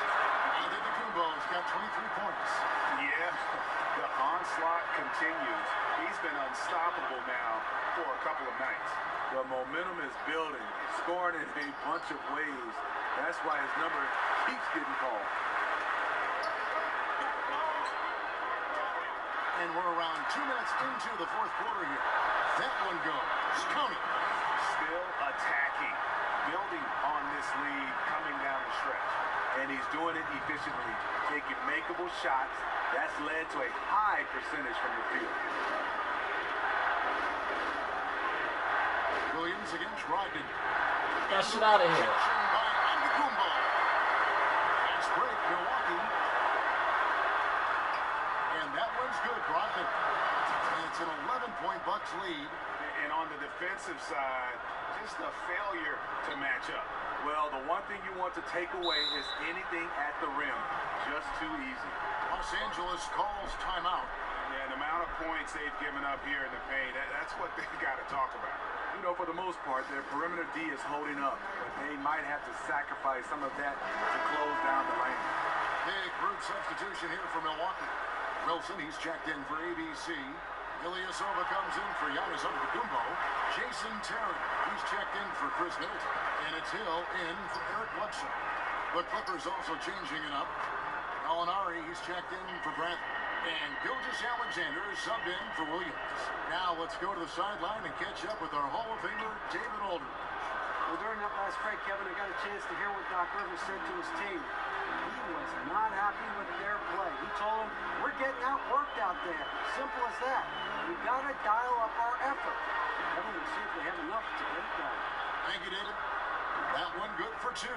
Antetokounmpo's got 23 points. Yeah, the onslaught continues. He's been unstoppable now for a couple of nights. The momentum is building, scoring in a bunch of ways. That's why his number keeps getting called. And we're around 2 minutes into the fourth quarter here. That one goes. Coney. Still attacking, building on this lead coming down the stretch. And he's doing it efficiently, taking makeable shots. That's led to a high percentage from the field. Williams against Brogdon. That shit out of here. Rejection by Antetokounmpo. Fast break, Milwaukee. And that one's good, Brogdon. And it's an 11-point Bucks lead. And on the defensive side, just a failure to match up. Well, the one thing you want to take away is anything at the rim. Just too easy. Los Angeles calls timeout. Yeah, the amount of points they've given up here in the paint, that's what they've got to talk about. You know, for the most part, their perimeter D is holding up, but they might have to sacrifice some of that to close down the lane. Big group substitution here for Milwaukee. Wilson, he's checked in for ABC. Ilyasova comes in for Giannis Antetokounmpo. Jason Terry, he's checked in for Chris Middleton. And it's Hill in for Eric Bledsoe. The Clippers also changing it up. Gallinari, he's checked in for Bradley. And Gilgeous-Alexander is subbed in for Williams. Now let's go to the sideline and catch up with our Hall of Famer, David Aldridge. Well, during that last break, Kevin, I got a chance to hear what Doc Rivers said to his team. He was not happy with their play. He told them, we're getting outworked out there. Simple as that. We've got to dial up our effort. Kevin, we'll see if they have enough to get it done. Thank you, David. That one good for 2.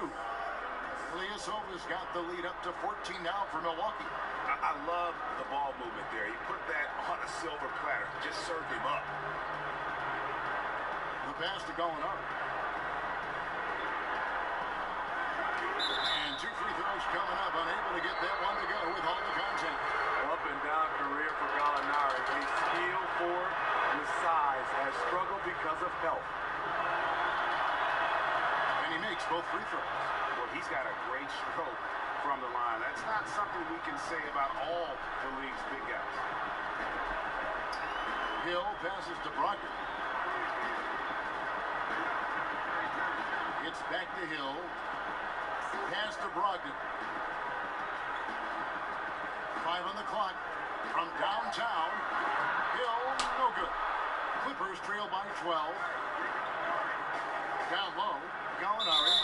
Ilyasova's got the lead up to 14 now for Milwaukee. I love the ball movement there. He put that on a silver platter. Just served him up. The pass to Gallinari. And 2 free throws coming up. Unable to get that one to go with all the contact. Up and down career for Gallinari. A skill forward with size has struggled because of health. And he makes both free throws. Well, he's got a great stroke from the line. That's not something we can say about all the league's big guys. Hill passes to Brogdon. It's back to Hill. Pass to Brogdon. 5 on the clock. From downtown. Hill, no good. Clippers trail by 12. Down low, Gallinari.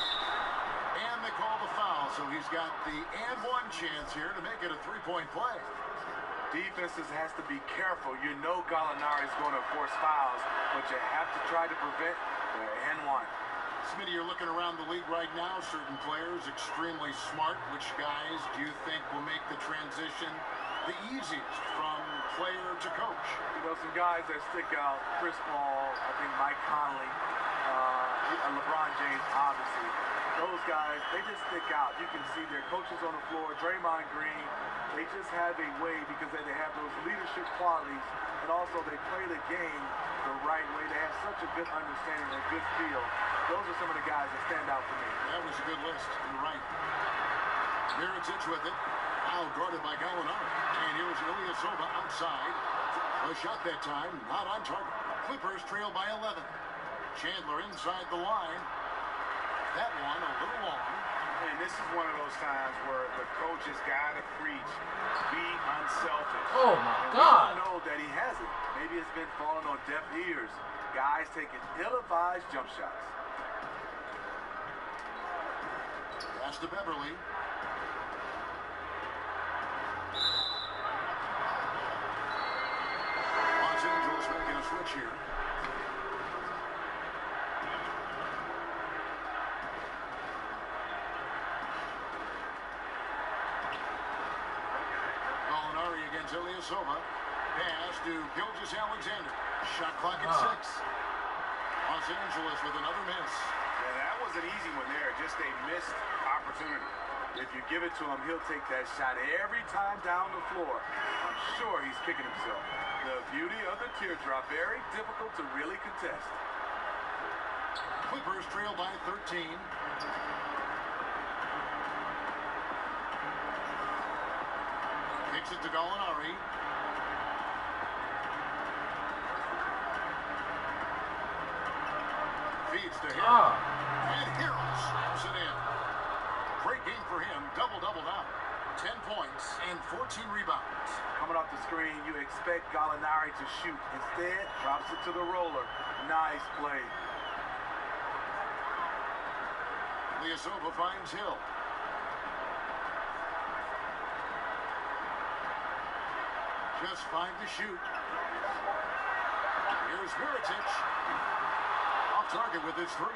And they call the foul, so he's got the and one chance here to make it a three-point play. Defenses has to be careful. You know Gallinari is going to force fouls, but you have to try to prevent the and one. Smitty, you're looking around the league right now, certain players extremely smart. Which guys do you think will make the transition the easiest from player to coach? You know, some guys that stick out, Chris Paul, I think Mike Conley, LeBron James, obviously. Those guys, they just stick out. You can see their coaches on the floor, Draymond Green, they just have a way because they have those leadership qualities, and also they play the game the right way. They have such a good understanding and a good feel. Those are some of the guys that stand out for me. That was a good list. You're right. Mirotic with it. Now guarded by Gallinari. And here's Ilyasova outside. A shot that time, not on target. Clippers trail by 11. Chandler inside the line. That one a little long. And this is one of those times where the coach has got to preach, be unselfish. Oh, my And God. we know that he hasn't. Maybe it's been falling on deaf ears. Guys taking ill-advised jump shots. Pass to Beverly. Los Angeles making a switch here. Gallinari against Ilyasova. Pass to Gilgeous-Alexander. Shot clock at 6. Los Angeles with another miss. Yeah, that was an easy one there. Just a missed opportunity. If you give it to him, he'll take that shot every time down the floor. I'm sure he's kicking himself. The beauty of the teardrop, very difficult to really contest. Clippers trail by 13. Kicks it to Gallinari. Feeds to him. And Hero snaps it in. Great game for him. Double-double now. 10 points and 14 rebounds. Coming off the screen, you expect Gallinari to shoot. Instead, drops it to the roller. Nice play. Ilyasova finds Hill. Just 5 to shoot. Here's Mirotic. Off target with his 3.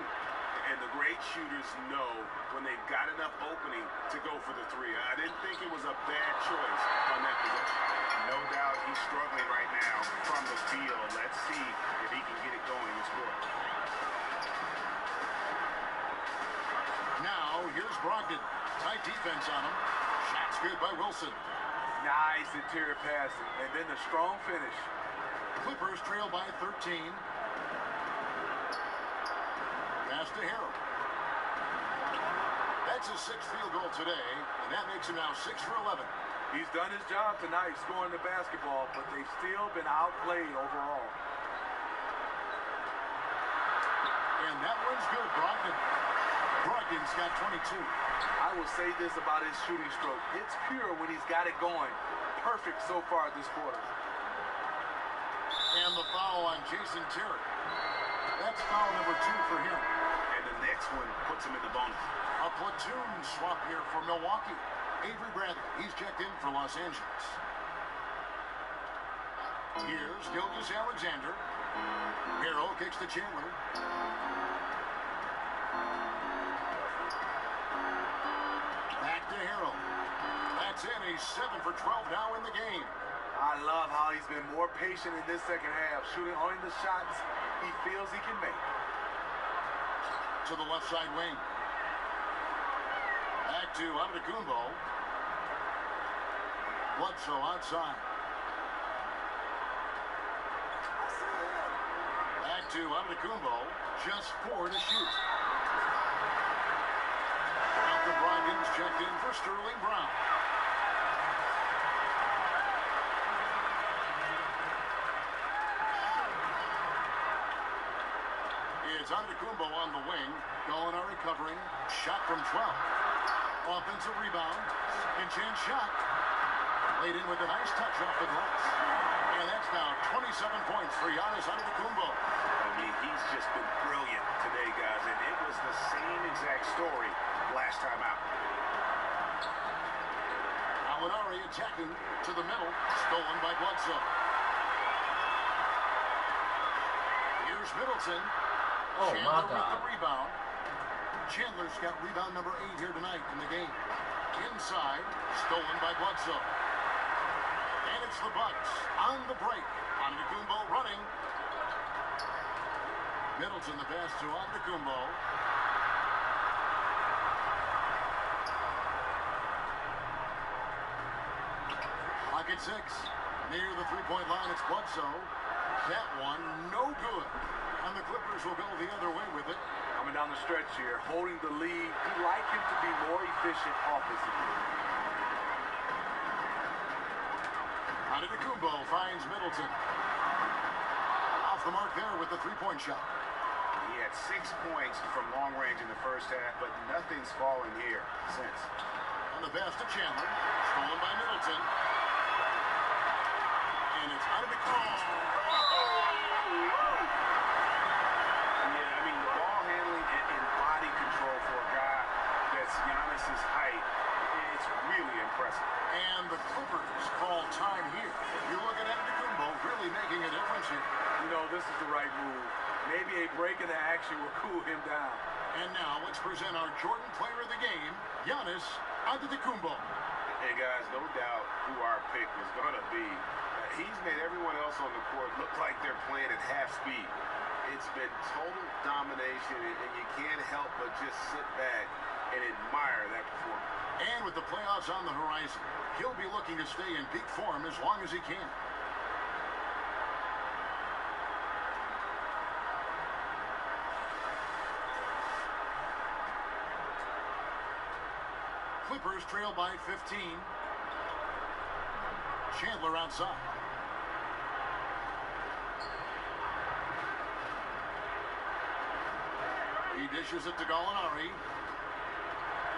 And the great shooters know when they've got enough opening to go for the 3. I didn't think it was a bad choice on that possession. No doubt he's struggling right now from the field. Let's see if he can get it going this quarter. Now, here's Brogdon. Tight defense on him. Shot's good by Wilson. Nice interior passing. And then the strong finish. Clippers trail by 13. Pass to Harrell. That's his 6th field goal today, and that makes him now 6 for 11. He's done his job tonight scoring the basketball, but they've still been outplayed overall. And that one's good, Brogdon. Brogdon's got 22. I will say this about his shooting stroke. It's pure when he's got it going. Perfect so far this quarter. And the foul on Jason Terry. That's foul number 2 for him. And the next one puts him in the bonus. A platoon swap here for Milwaukee. Avery Bradley, he's checked in for Los Angeles. Here's Gilgeous-Alexander. Harrell kicks to Chandler. Back to Harrell. That's in. He's 7 for 12 now in the game. I love how he's been more patient in this second half, shooting only the shots he feels he can make. To the left side wing. Back to Antetokounmpo. Bledsoe outside. Back to Antetokounmpo. Just 4 to shoot. Malcolm Brogdon's checked in for Sterling Brown. It's Antetokounmpo on the wing. Gallinari covering. Shot from 12. Offensive rebound. Second chance shot. Laid in with a nice touch off the glass. And that's now 27 points for Giannis Antetokounmpo. And mean, he's just been brilliant today, guys, and it was the same exact story last time out. Gallinari attacking to the middle, stolen by Bledsoe. Here's Middleton. Oh, Chandler my with God. the rebound. Chandler's got rebound number 8 here tonight in the game. Inside, stolen by Bledsoe. And it's the Bucks on the break. Antetokounmpo running. Middleton the pass to Antetokounmpo. Clock at 6. Near the three-point line, it's Bledsoe. That one, no good. And the Clippers will go the other way with it. Coming down the stretch here, holding the lead. You'd like him to be more efficient offensively. Antetokounmpo finds Middleton. Off the mark there with the three-point shot. He had 6 points from long range in the first half, but nothing's fallen here since. On the pass to Chandler. Stolen by Middleton. And it's Antetokounmpo. Yeah, I mean, the ball handling and body control for a guy that's Giannis's height, it's really impressive. And the Clippers call time here. You look at Antetokounmpo really making a difference here. You know, this is the right move. Maybe a break in the action will cool him down. And now let's present our Jordan player of the game, Giannis Antetokounmpo. Hey, guys, no doubt who our pick was going to be. He's made everyone else on the court look like they're playing at half speed. It's been total domination, and you can't help but just sit back and admire that performance. And with the playoffs on the horizon, he'll be looking to stay in peak form as long as he can. Clippers trail by 15. Chandler outside. He dishes it to Gallinari.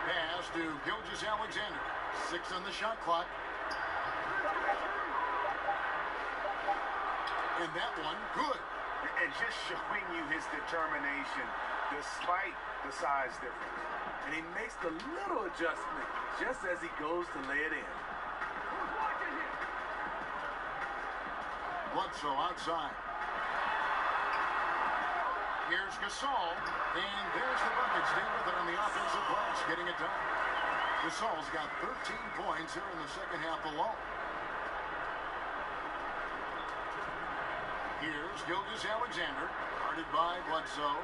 Pass to Gilgeous-Alexander. 6 on the shot clock. And that one, good. And just showing you his determination despite the size difference. And he makes the little adjustment just as he goes to lay it in. Bledsoe outside. Here's Gasol, and there's the bucket. Stay with it on the offensive glass, getting it done. Gasol's got 13 points here in the second half alone. Here's Gilgeous-Alexander, guarded by Bledsoe.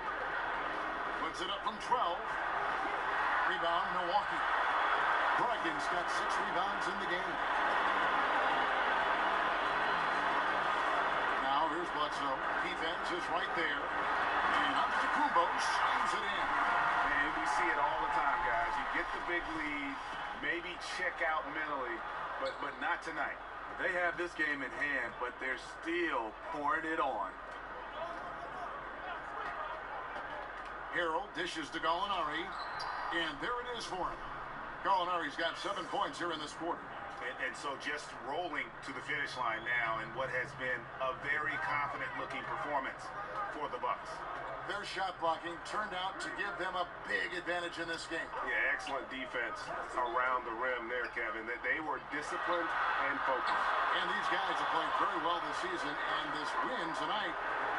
Puts it up from 12. Rebound, Milwaukee. Brogdon's got 6 rebounds in the game. Now here's Bledsoe. Defense is right there. And Antetokounmpo slams it in. And we see it all the time, guys. You get the big lead, maybe check out mentally, but not tonight. They have this game in hand, but they're still pouring it on. Harrell dishes to Gallinari, and there it is for him. Gallinari's got 7 points here in this quarter. And so just rolling to the finish line now in what has been a very confident-looking performance for the Bucks. Their shot blocking turned out to give them a big advantage in this game. Yeah, excellent defense around the rim there, Kevin. They were disciplined and focused. And these guys have played very well this season, and this win tonight,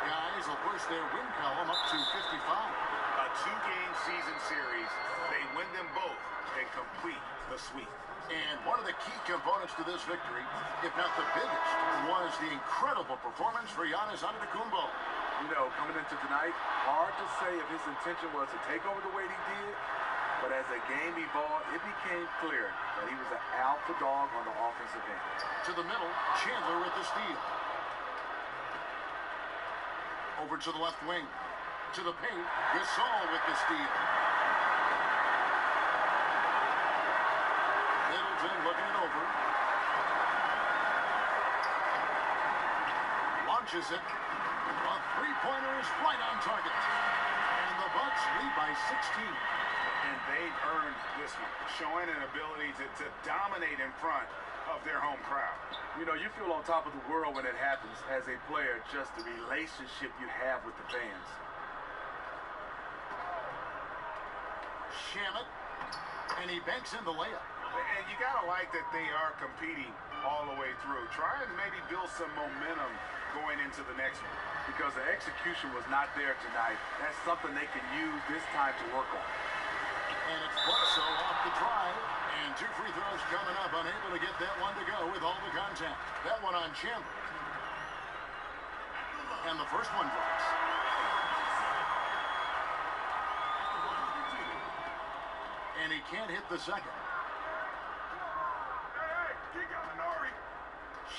guys, will push their win column up to 55. A 2-game season series, they win them both and complete the sweep. And one of the key components to this victory, if not the biggest, was the incredible performance for Giannis Antetokounmpo. You know, coming into tonight, hard to say if his intention was to take over the way he did, but as the game evolved, it became clear that he was an alpha dog on the offensive end. To the middle, Chandler with the steal. Over to the left wing. To the paint, Gasol with the steal. Middleton looking it over. Launches it. A three-pointer is right on target. And the Bucks lead by 16. And they earned this one, showing an ability to dominate in front of their home crowd. You know, you feel on top of the world when it happens as a player, just the relationship you have with the fans. Shamet, and he banks in the layup. And you got to like that they are competing all the way through. Try and maybe build some momentum going into the next one. Because the execution was not there tonight. That's something they can use this time to work on. And it's Bledsoe off the drive. And 2 free throws coming up. Unable to get that one to go with all the contact. That one on Chandler. And the first one drops. And he can't hit the second.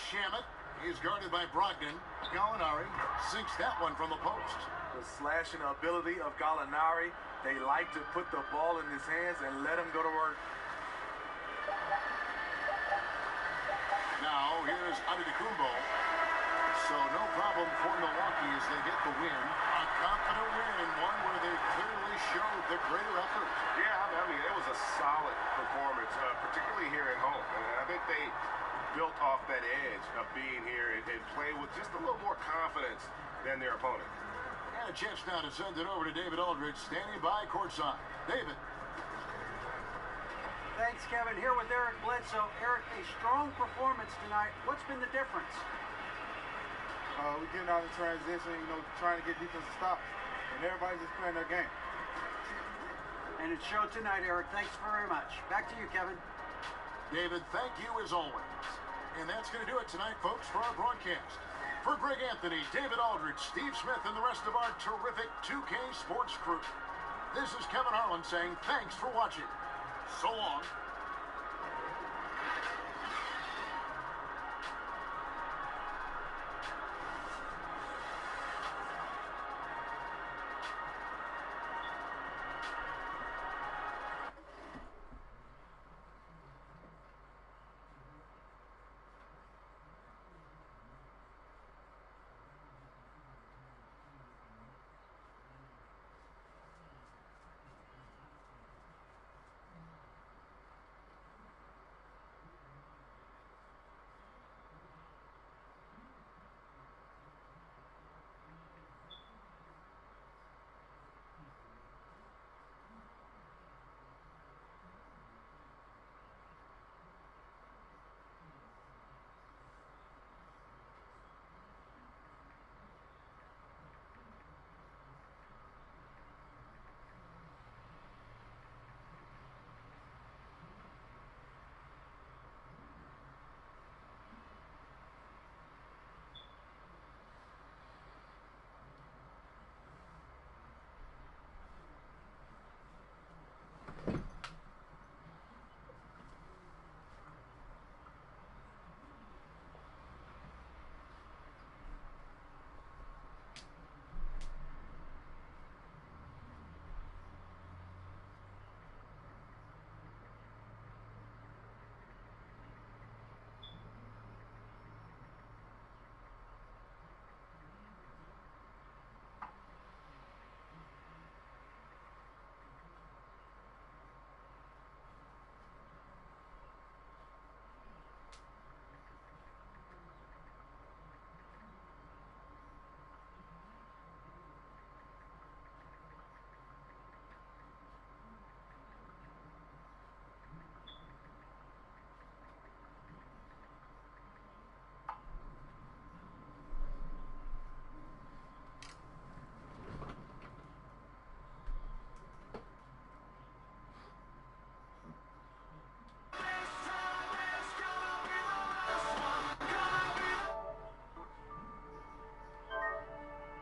Shamet is guarded by Brogdon. Gallinari sinks that one from the post. The slashing ability of Gallinari. They like to put the ball in his hands and let him go to work. Now here's Antetokounmpo. So no problem for Milwaukee as they get the win. A confident win and one where they clearly showed the greater effort. Yeah, I mean, it was a solid performance, particularly here at home. And I think they built off that edge of being here and play with just a little more confidence than their opponent. And a chance now to send it over to David Aldridge, standing by courtside. David. Thanks, Kevin. Here with Eric Bledsoe. Eric, a strong performance tonight. What's been the difference? We're getting out of transition, trying to get defensive stops. And everybody's just playing their game. And it showed tonight, Eric. Thanks very much. Back to you, Kevin. David, thank you as always. And that's going to do it tonight, folks, for our broadcast. For Greg Anthony, David Aldridge, Steve Smith, and the rest of our terrific 2K Sports crew, this is Kevin Harlan saying thanks for watching. So long.